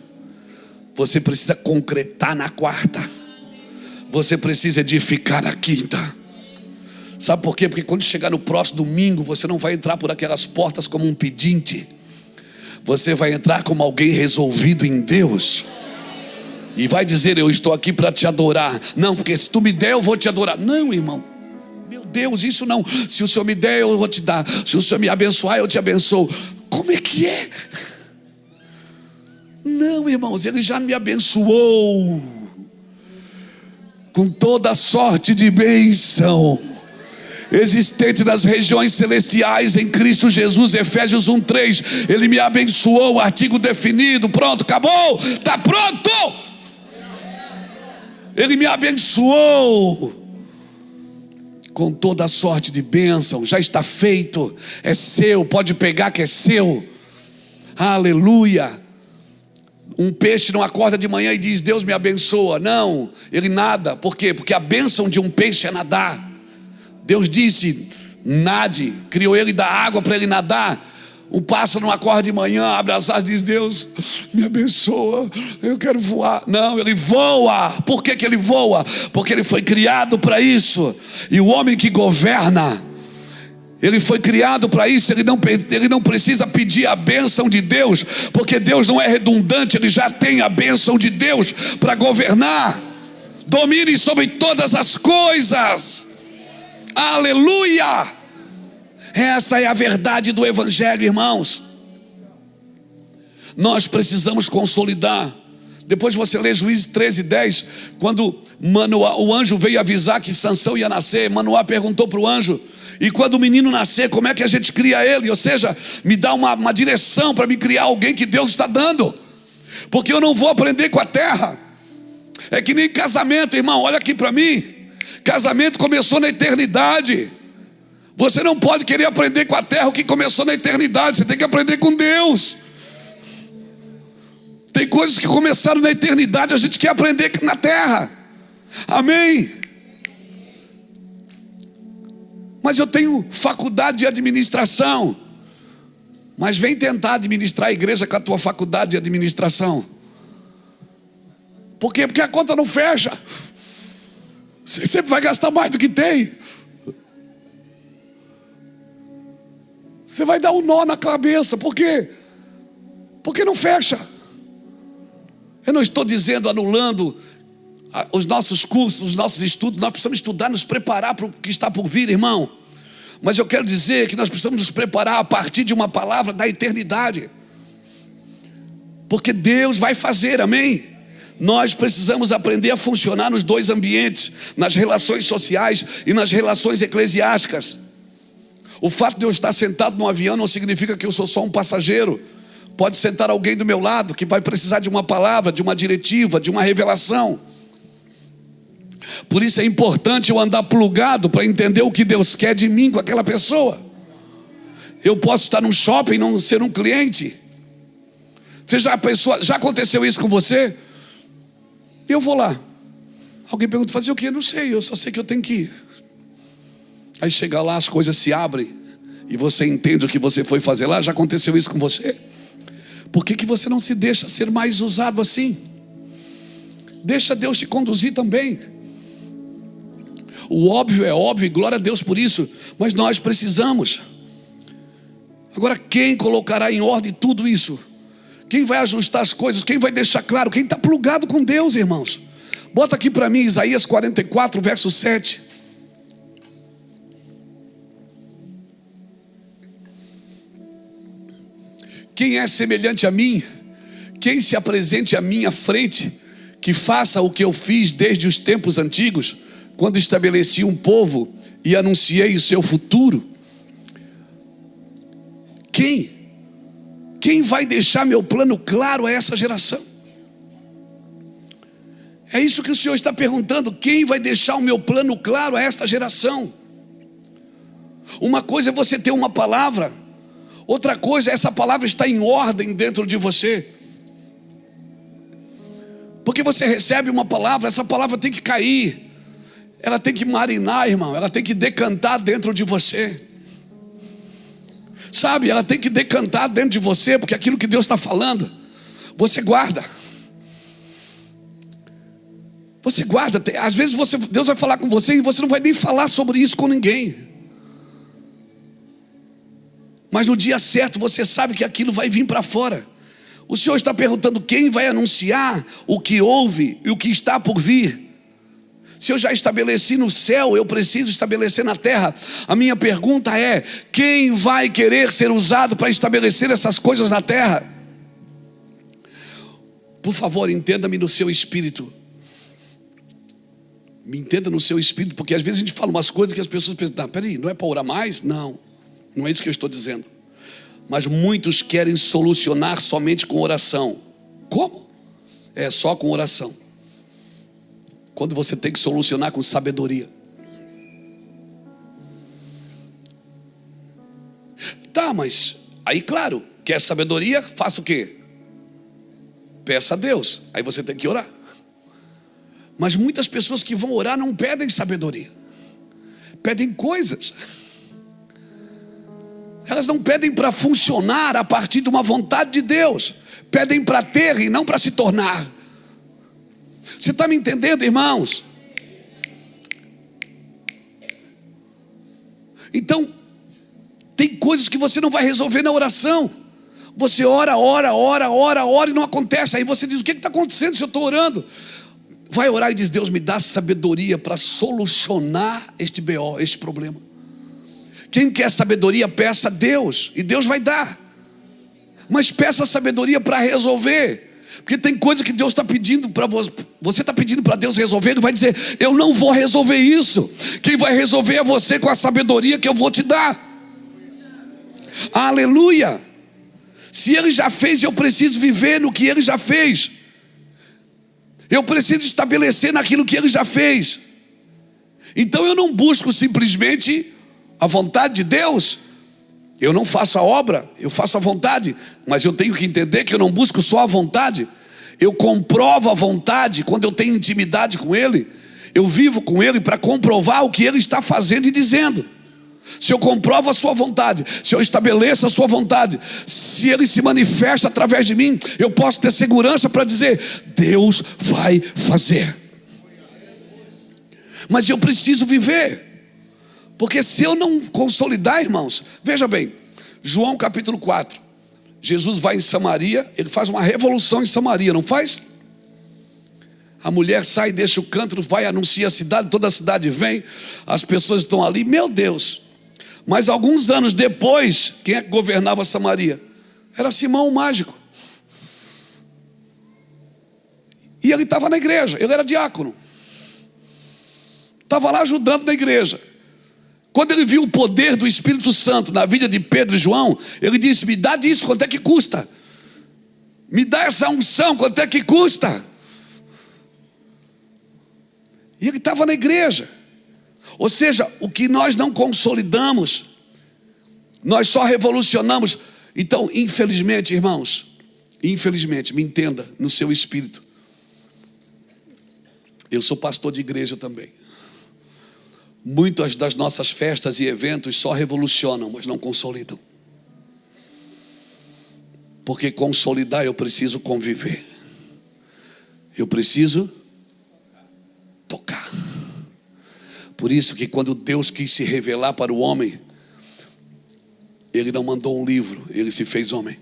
Você precisa concretar na quarta. Você precisa edificar na quinta. Sabe por quê? Porque quando chegar no próximo domingo, você não vai entrar por aquelas portas como um pedinte. Você vai entrar como alguém resolvido em Deus. E vai dizer, eu estou aqui para te adorar. Não, porque se tu me der, eu vou te adorar. Não, irmão. Meu Deus, isso não. Se o Senhor me der, eu vou te dar. Se o Senhor me abençoar, eu te abençoo. Como é que é? Não, irmãos, Ele já me abençoou com toda sorte de bênção existente nas regiões celestiais em Cristo Jesus. Efésios 1:3. Ele me abençoou, artigo definido. Pronto, acabou, está pronto. Ele me abençoou com toda a sorte de bênção. Já está feito, é seu, pode pegar que é seu. Aleluia. Um peixe não acorda de manhã e diz, Deus me abençoa. Não, ele nada. Por quê? Porque a bênção de um peixe é nadar. Deus disse, nade. Criou ele da água para ele nadar. Um pássaro não acorda de manhã, abre as asas e diz, Deus me abençoa, eu quero voar. Não, ele voa. Por que ele voa? Porque ele foi criado para isso. E o homem que governa, ele foi criado para isso. Ele não precisa pedir a bênção de Deus, porque Deus não é redundante. Ele já tem a bênção de Deus para governar. Domine sobre todas as coisas. Aleluia. Essa é a verdade do Evangelho, irmãos. Nós precisamos consolidar. Depois você lê Juízes 13:10, quando o anjo veio avisar que Sansão ia nascer. Manoá perguntou para o anjo, e quando o menino nascer, como é que a gente cria ele? Ou seja, me dá uma direção para me criar alguém que Deus está dando, porque eu não vou aprender com a terra. É que nem casamento, irmão, olha aqui para mim. Casamento começou na eternidade. Você não pode querer aprender com a terra o que começou na eternidade. Você tem que aprender com Deus. Tem coisas que começaram na eternidade, a gente quer aprender na terra. Amém? Mas eu tenho faculdade de administração. Mas vem tentar administrar a igreja com a tua faculdade de administração. Por quê? Porque a conta não fecha. Você sempre vai gastar mais do que tem. Você vai dar um nó na cabeça. Por quê? Porque não fecha. Eu não estou dizendo, anulando os nossos cursos, os nossos estudos. Nós precisamos estudar, nos preparar para o que está por vir, irmão. Mas eu quero dizer que nós precisamos nos preparar a partir de uma palavra da eternidade. Porque Deus vai fazer, amém? Nós precisamos aprender a funcionar nos dois ambientes, nas relações sociais e nas relações eclesiásticas. O fato de eu estar sentado num avião não significa que eu sou só um passageiro. Pode sentar alguém do meu lado que vai precisar de uma palavra, de uma diretiva, de uma revelação. Por isso é importante eu andar plugado para entender o que Deus quer de mim com aquela pessoa. Eu posso estar num shopping e não ser um cliente. Você já pensou, já aconteceu isso com você? Eu vou lá. Alguém pergunta, fazer o quê? Não sei, eu só sei que eu tenho que ir. Aí chega lá, as coisas se abrem e você entende o que você foi fazer lá. Já aconteceu isso com você? Por que você não se deixa ser mais usado assim? Deixa Deus te conduzir também. O óbvio é óbvio, e glória a Deus por isso, mas nós precisamos. Agora, quem colocará em ordem tudo isso? Quem vai ajustar as coisas? Quem vai deixar claro? Quem está plugado com Deus, irmãos? Bota aqui para mim Isaías 44, verso 7. Quem é semelhante a mim? Quem se apresente à minha frente? Que faça o que eu fiz desde os tempos antigos, quando estabeleci um povo e anunciei o seu futuro. Quem vai deixar meu plano claro a essa geração? É isso que o Senhor está perguntando. Quem vai deixar o meu plano claro a esta geração? Uma coisa é você ter uma palavra, outra coisa é essa palavra estar em ordem dentro de você. Porque você recebe uma palavra, essa palavra tem que cair, ela tem que marinar, irmão, ela tem que decantar dentro de você. Sabe, ela tem que decantar dentro de você, porque aquilo que Deus está falando, você guarda. Você guarda, às vezes Deus vai falar com você e você não vai nem falar sobre isso com ninguém. Mas no dia certo você sabe que aquilo vai vir para fora. O Senhor está perguntando quem vai anunciar o que houve e o que está por vir. Se eu já estabeleci no céu, eu preciso estabelecer na terra. A minha pergunta é: quem vai querer ser usado para estabelecer essas coisas na terra? Por favor, entenda-me no seu espírito. Me entenda no seu espírito, porque às vezes a gente fala umas coisas que as pessoas pensam, não, peraí, não é para orar mais? Não, não é isso que eu estou dizendo. Mas muitos querem solucionar somente com oração. Como? É só com oração. Quando você tem que solucionar com sabedoria. Tá, mas aí claro, quer sabedoria, faça o quê? Peça a Deus. Aí você tem que orar. Mas muitas pessoas que vão orar não pedem sabedoria, pedem coisas. Elas não pedem para funcionar a partir de uma vontade de Deus, pedem para ter e não para se tornar. Você está me entendendo, irmãos? Então, tem coisas que você não vai resolver na oração. Você ora e não acontece. Aí você diz, o que está acontecendo se eu estou orando? Vai orar e diz, Deus me dá sabedoria para solucionar este BO, este problema. Quem quer sabedoria, peça a Deus, e Deus vai dar. Mas peça sabedoria para resolver. Porque tem coisa que Deus está pedindo para você. Você está pedindo para Deus resolver, Ele vai dizer, eu não vou resolver isso. Quem vai resolver é você com a sabedoria que eu vou te dar. Aleluia. Se Ele já fez, eu preciso viver no que Ele já fez. Eu preciso estabelecer naquilo que Ele já fez. Então eu não busco simplesmente a vontade de Deus. Eu não faço a obra, eu faço a vontade. Mas eu tenho que entender que eu não busco só a vontade. Eu comprovo a vontade quando eu tenho intimidade com Ele. Eu vivo com Ele para comprovar o que Ele está fazendo e dizendo. Se eu comprovo a sua vontade, se eu estabeleço a sua vontade, se Ele se manifesta através de mim, eu posso ter segurança para dizer, Deus vai fazer. Mas eu preciso viver. Porque se eu não consolidar, irmãos, veja bem, João capítulo 4, Jesus vai em Samaria, Ele faz uma revolução em Samaria, não faz? A mulher sai, deixa o cântaro, vai, anuncia a cidade, toda a cidade vem, as pessoas estão ali, meu Deus. Mas alguns anos depois, quem é que governava Samaria? Era Simão o mágico. E ele estava na igreja, ele era diácono. Estava lá ajudando na igreja. Quando ele viu o poder do Espírito Santo na vida de Pedro e João, ele disse, me dá disso, quanto é que custa? Me dá essa unção, quanto é que custa? E ele estava na igreja. Ou seja, o que nós não consolidamos, nós só revolucionamos. Então, infelizmente, irmãos, infelizmente, me entenda no seu espírito, Eu sou pastor de igreja também. Muitas das nossas festas e eventos só revolucionam, mas não consolidam. Porque consolidar eu preciso conviver. Eu preciso tocar. Por isso que quando Deus quis se revelar para o homem, Ele não mandou um livro, Ele se fez homem.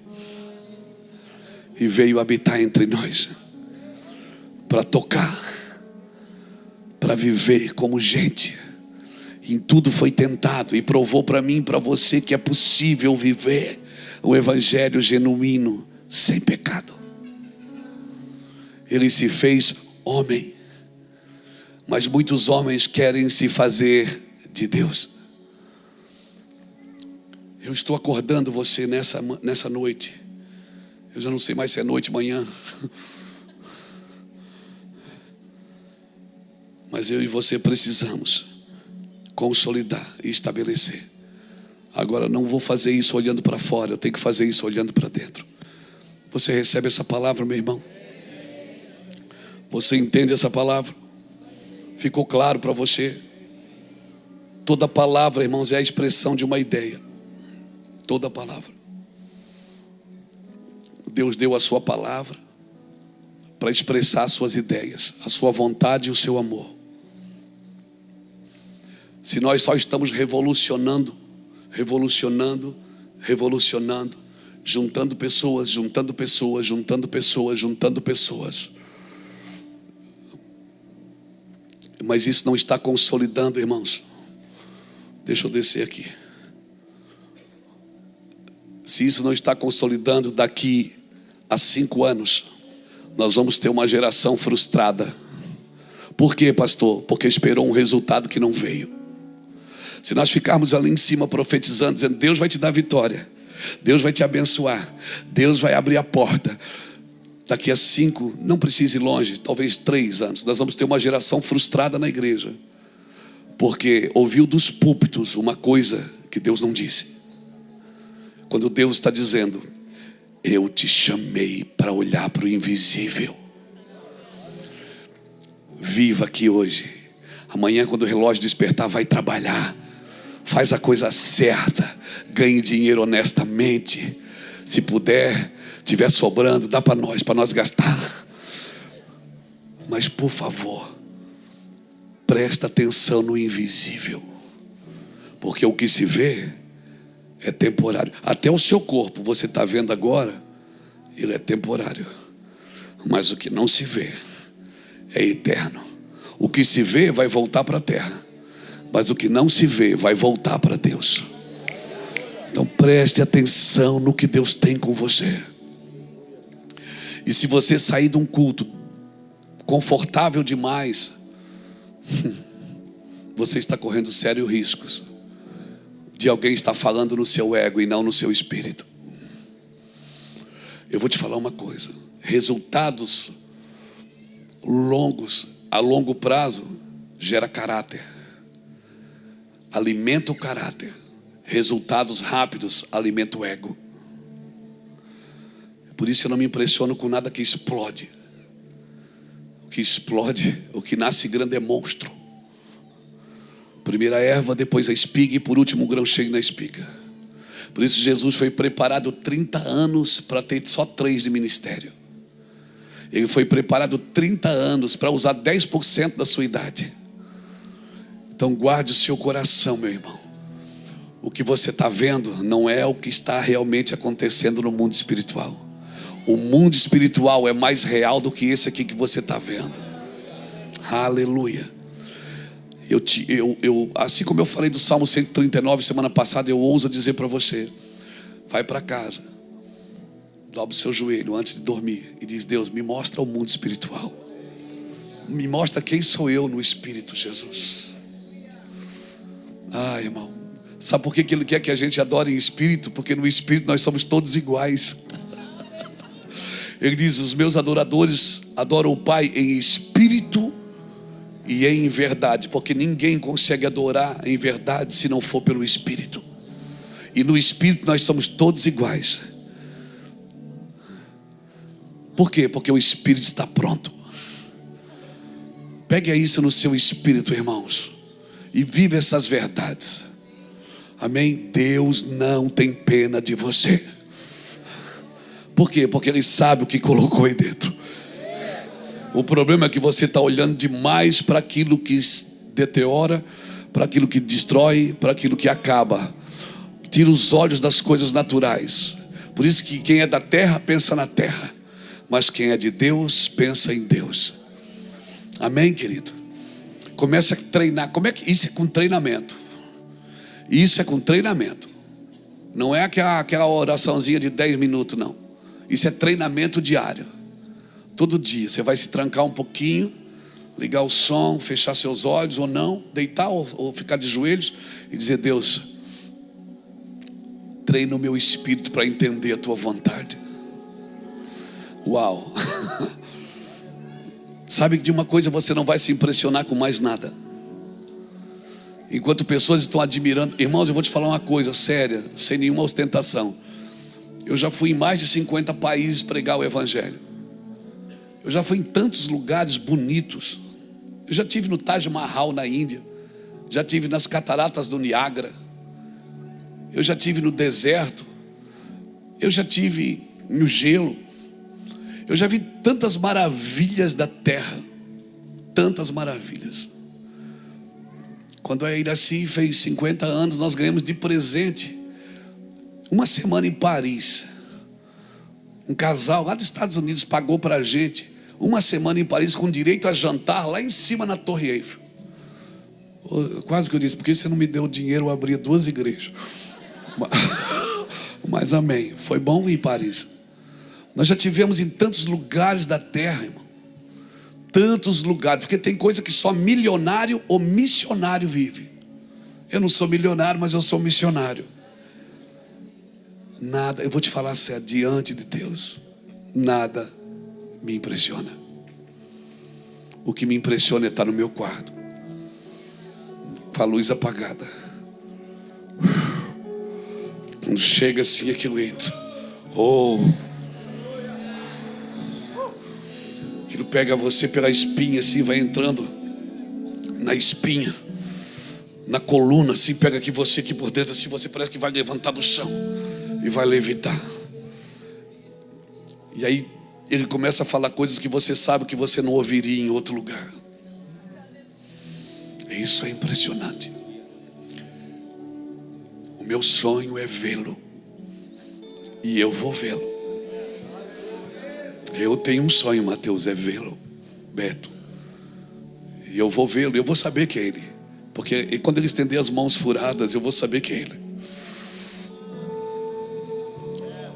E veio habitar entre nós. Para tocar. Para viver como gente. Em tudo foi tentado e provou para mim e para você que é possível viver o evangelho genuíno, sem pecado. Ele se fez homem. Mas muitos homens querem se fazer de Deus. Eu estou acordando você nessa noite. Eu já não sei mais se é noite, manhã. Mas eu e você precisamos consolidar e estabelecer. Agora, não vou fazer isso olhando para fora, eu tenho que fazer isso olhando para dentro. Você recebe essa palavra, meu irmão? Você entende essa palavra? Ficou claro para você? Toda palavra, irmãos, é a expressão de uma ideia. Toda palavra. Deus deu a sua palavra para expressar as suas ideias, a sua vontade e o seu amor. Se nós só estamos revolucionando, juntando pessoas, mas isso não está consolidando, irmãos. Deixa eu descer aqui. Se isso não está consolidando, daqui a 5 anos, nós vamos ter uma geração frustrada. Por quê, pastor? Porque esperou um resultado que não veio. Se nós ficarmos ali em cima profetizando, dizendo: Deus vai te dar vitória, Deus vai te abençoar, Deus vai abrir a porta, daqui a 5, não precisa ir longe, talvez 3 anos, nós vamos ter uma geração frustrada na igreja, porque ouviu dos púlpitos uma coisa que Deus não disse. Quando Deus está dizendo: eu te chamei para olhar para o invisível. Viva aqui hoje. Amanhã, quando o relógio despertar, vai trabalhar. Faz a coisa certa. Ganhe dinheiro honestamente. Se puder, tiver sobrando, dá para nós gastar. Mas por favor, presta atenção no invisível. Porque o que se vê é temporário. Até o seu corpo, você está vendo agora, ele é temporário. Mas o que não se vê é eterno. O que se vê vai voltar para a terra, mas o que não se vê vai voltar para Deus. Então preste atenção no que Deus tem com você. E se você sair de um culto confortável demais, você está correndo sérios riscos de alguém estar falando no seu ego e não no seu espírito. Eu vou te falar uma coisa: resultados longos, a longo prazo, gera caráter, alimenta o caráter. Resultados rápidos alimenta o ego. Por isso eu não me impressiono com nada que explode. O que explode, o que nasce grande é monstro. Primeiro a erva, depois a espiga e por último o grão cheio na espiga. Por isso Jesus foi preparado 30 anos para ter só 3 de ministério. Ele foi preparado 30 anos para usar 10% da sua idade. Então guarde o seu coração, meu irmão. O que você está vendo não é o que está realmente acontecendo no mundo espiritual. O mundo espiritual é mais real do que esse aqui que você está vendo. Aleluia. Assim como eu falei do Salmo 139 semana passada, eu ouso dizer para você: vai para casa, dobra o seu joelho antes de dormir e diz: Deus, me mostra o mundo espiritual. Me mostra quem sou eu no Espírito, Jesus. Irmão, sabe por que Ele quer que a gente adore em espírito? Porque no espírito nós somos todos iguais. Ele diz: os meus adoradores adoram o Pai em espírito e em verdade, porque ninguém consegue adorar em verdade se não for pelo Espírito. E no Espírito nós somos todos iguais. Por quê? Porque o Espírito está pronto. Pegue isso no seu espírito, irmãos, e vive essas verdades. Amém? Deus não tem pena de você. Por quê? Porque Ele sabe o que colocou aí dentro. O problema é que você está olhando demais para aquilo que deteriora, para aquilo que destrói, para aquilo que acaba. Tira os olhos das coisas naturais. Por isso que quem é da terra pensa na terra, mas quem é de Deus pensa em Deus. Amém, querido? Comece a treinar. Como é que isso é com treinamento? Isso é com treinamento. Não é aquela oraçãozinha de 10 minutos, não. Isso é treinamento diário. Todo dia você vai se trancar um pouquinho, ligar o som, fechar seus olhos ou não, deitar ou ficar de joelhos e dizer: Deus, treina o meu espírito para entender a tua vontade. Uau! Sabe que de uma coisa você não vai se impressionar com mais nada. Enquanto pessoas estão admirando, irmãos, eu vou te falar uma coisa séria, sem nenhuma ostentação. Eu já fui em mais de 50 países pregar o evangelho. Eu já fui em tantos lugares bonitos. Eu já estive no Taj Mahal na Índia. Já estive nas cataratas do Niágara. Eu já estive no deserto. Eu já estive no gelo. Eu já vi tantas maravilhas da terra. Tantas maravilhas. Quando a Iraci fez 50 anos, nós ganhamos de presente uma semana em Paris. Um casal lá dos Estados Unidos pagou para a gente uma semana em Paris com direito a jantar lá em cima na Torre Eiffel. Quase que eu disse: por que você não me deu dinheiro? Eu abria 2 igrejas. Mas amém, foi bom ir em Paris. Nós já tivemos em tantos lugares da terra, irmão. Tantos lugares, porque tem coisa que só milionário ou missionário vive. Eu não sou milionário, mas eu sou missionário. Nada, eu vou te falar sério, diante de Deus, nada me impressiona. O que me impressiona é estar no meu quarto, com a luz apagada. Quando chega assim, aquilo entra. Aquilo pega você pela espinha assim, vai entrando na espinha, na coluna assim, pega aqui você aqui por dentro assim, você parece que vai levantar do chão e vai levitar. E aí Ele começa a falar coisas que você sabe que você não ouviria em outro lugar. Isso é impressionante. O meu sonho é vê-lo, e eu vou vê-lo. Eu tenho um sonho, Mateus, é vê-lo, Beto. E eu vou vê-lo, eu vou saber que é Ele. Porque quando Ele estender as mãos furadas, eu vou saber que é Ele.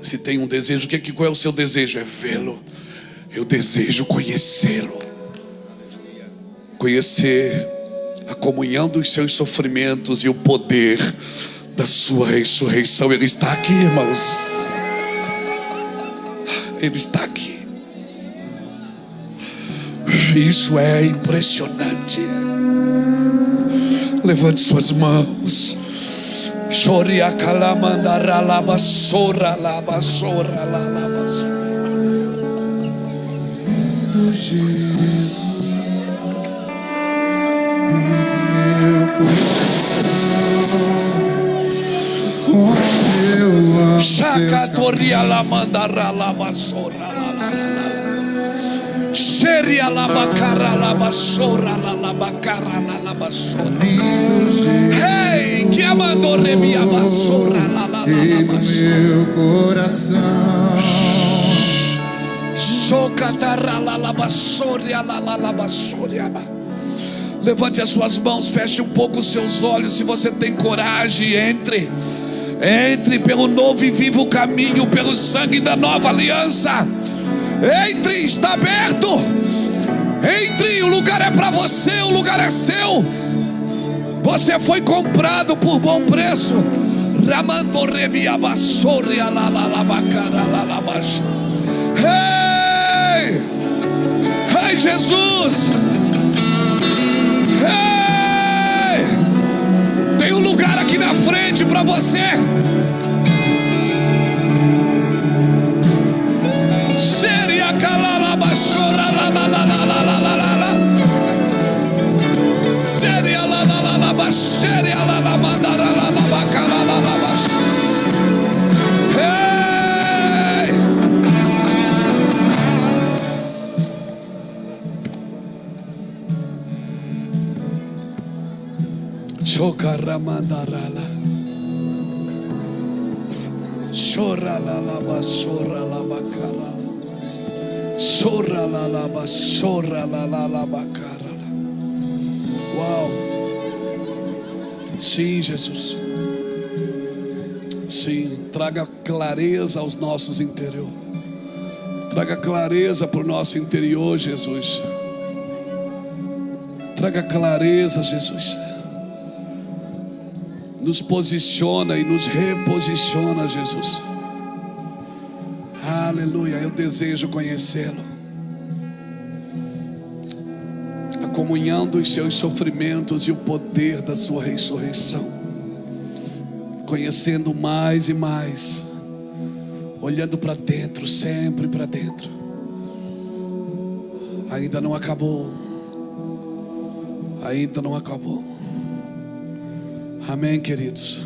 Se tem um desejo, qual é o seu desejo? É vê-lo. Eu desejo conhecê-lo. Conhecer a comunhão dos seus sofrimentos e o poder da sua ressurreição. Ele está aqui, irmãos. Ele está aqui. Isso é impressionante. Levante suas mãos. Choria calamandara lavassora lavassora lavassora. Do Jesus e do meu coração, como eu amo Chacatoria lamandara lavassora la. Seria lavacara lavassora lavacara lavassora. Ei, que amando remia vassoura la e do meu coração. Socatarra la lavassoria la lavassoria. Levante as suas mãos, feche um pouco os seus olhos. Se você tem coragem, entre pelo novo e vivo caminho, pelo sangue da nova aliança. Entre, está aberto. Entre, o lugar é para você, o lugar é seu. Você foi comprado por bom preço. Ramando rebia vassoria la lavacara la lavassora. Ei, Jesus. Ei, tem um lugar aqui na frente para você. Seria calala basora la la la la la la la la. Shokaramandarala. Shoralalaba, soralabakara. Soralalaba, soralalalabakara. Uau. Sim, Jesus. Sim, traga clareza aos nossos interiores. Traga clareza para o nosso interior, Jesus. Traga clareza, Jesus. Nos posiciona e nos reposiciona, Jesus. Aleluia, eu desejo conhecê-lo. A comunhão dos seus sofrimentos e o poder da sua ressurreição. Conhecendo mais e mais. Olhando para dentro, sempre para dentro. Ainda não acabou. Ainda não acabou. Amém, queridos.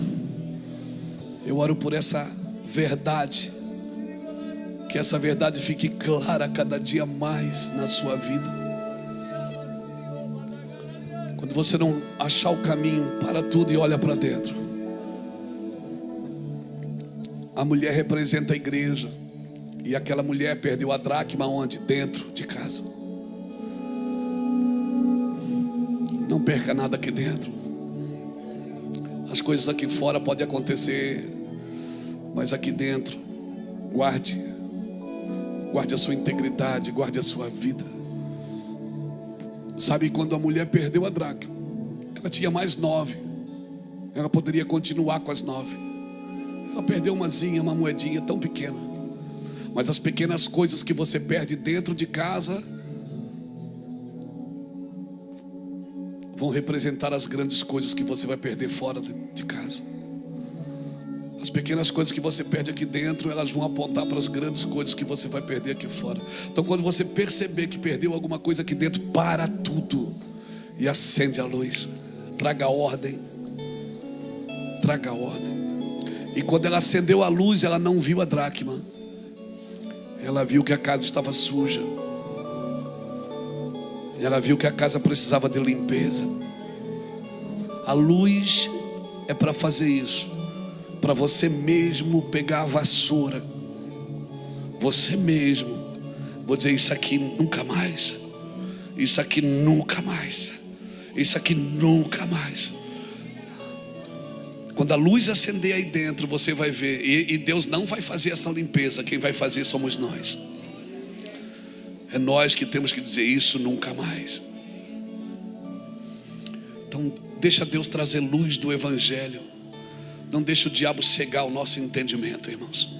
Eu oro por essa verdade. Que essa verdade fique clara cada dia mais na sua vida. Quando você não achar o caminho, para tudo e olha para dentro. A mulher representa a igreja. E aquela mulher perdeu a dracma onde? Dentro de casa. Não perca nada aqui dentro. As coisas aqui fora podem acontecer, mas aqui dentro, guarde a sua integridade, guarde a sua vida. Sabe, quando a mulher perdeu a dracma, ela tinha mais 9. Ela poderia continuar com as 9. Ela perdeu uma moedinha tão pequena. Mas as pequenas coisas que você perde dentro de casa vão representar as grandes coisas que você vai perder fora de casa. As pequenas coisas que você perde aqui dentro, elas vão apontar para as grandes coisas que você vai perder aqui fora. Então, quando você perceber que perdeu alguma coisa aqui dentro, para tudo e acende a luz. Traga ordem. Traga ordem. E quando ela acendeu a luz, ela não viu a dracma. Ela viu que a casa estava suja. Ela viu que a casa precisava de limpeza. A luz é para fazer isso. Para você mesmo pegar a vassoura. Você mesmo. Vou dizer, isso aqui nunca mais. Isso aqui nunca mais. Isso aqui nunca mais. Quando a luz acender aí dentro, você vai ver. E Deus não vai fazer essa limpeza. Quem vai fazer somos nós. É nós que temos que dizer isso nunca mais. Então deixa Deus trazer luz do Evangelho. Não deixa o diabo cegar o nosso entendimento, irmãos.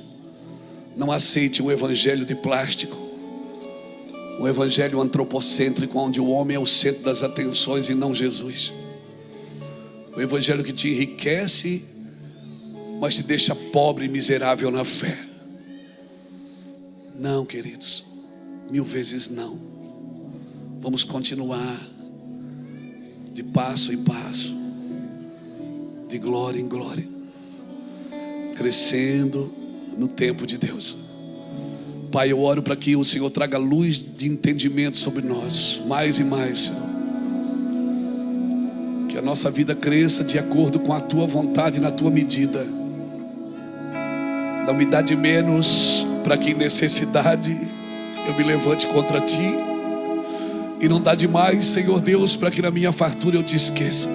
Não aceite um evangelho de plástico. Um evangelho antropocêntrico, onde o homem é o centro das atenções e não Jesus. O evangelho que te enriquece, mas te deixa pobre e miserável na fé. Não, queridos. 1000 vezes não. Vamos continuar de passo em passo, de glória em glória, crescendo no tempo de Deus. Pai, eu oro para que o Senhor traga luz de entendimento sobre nós, mais e mais, Senhor. Que a nossa vida cresça de acordo com a Tua vontade, na Tua medida. Não me dá de menos, para que em necessidade eu me levante contra Ti. E não dá demais, Senhor Deus, para que na minha fartura eu Te esqueça.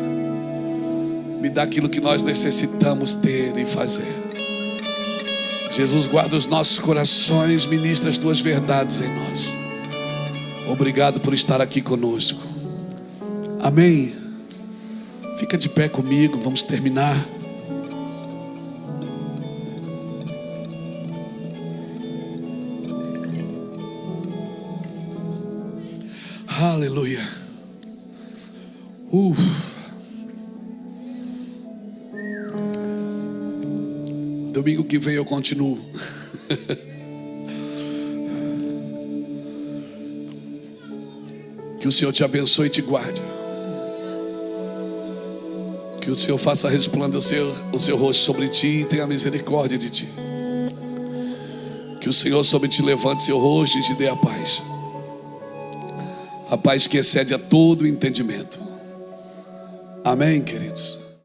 Me dá aquilo que nós necessitamos ter e fazer. Jesus, guarda os nossos corações, ministra as Tuas verdades em nós. Obrigado por estar aqui conosco. Amém. Fica de pé comigo, vamos terminar. Aleluia. Domingo que vem eu continuo. Que o Senhor te abençoe e te guarde. Que o Senhor faça resplandecer o seu rosto sobre ti e tenha misericórdia de ti. Que o Senhor sobre ti levante seu rosto e te dê a paz. A paz que excede a todo entendimento. Amém, queridos.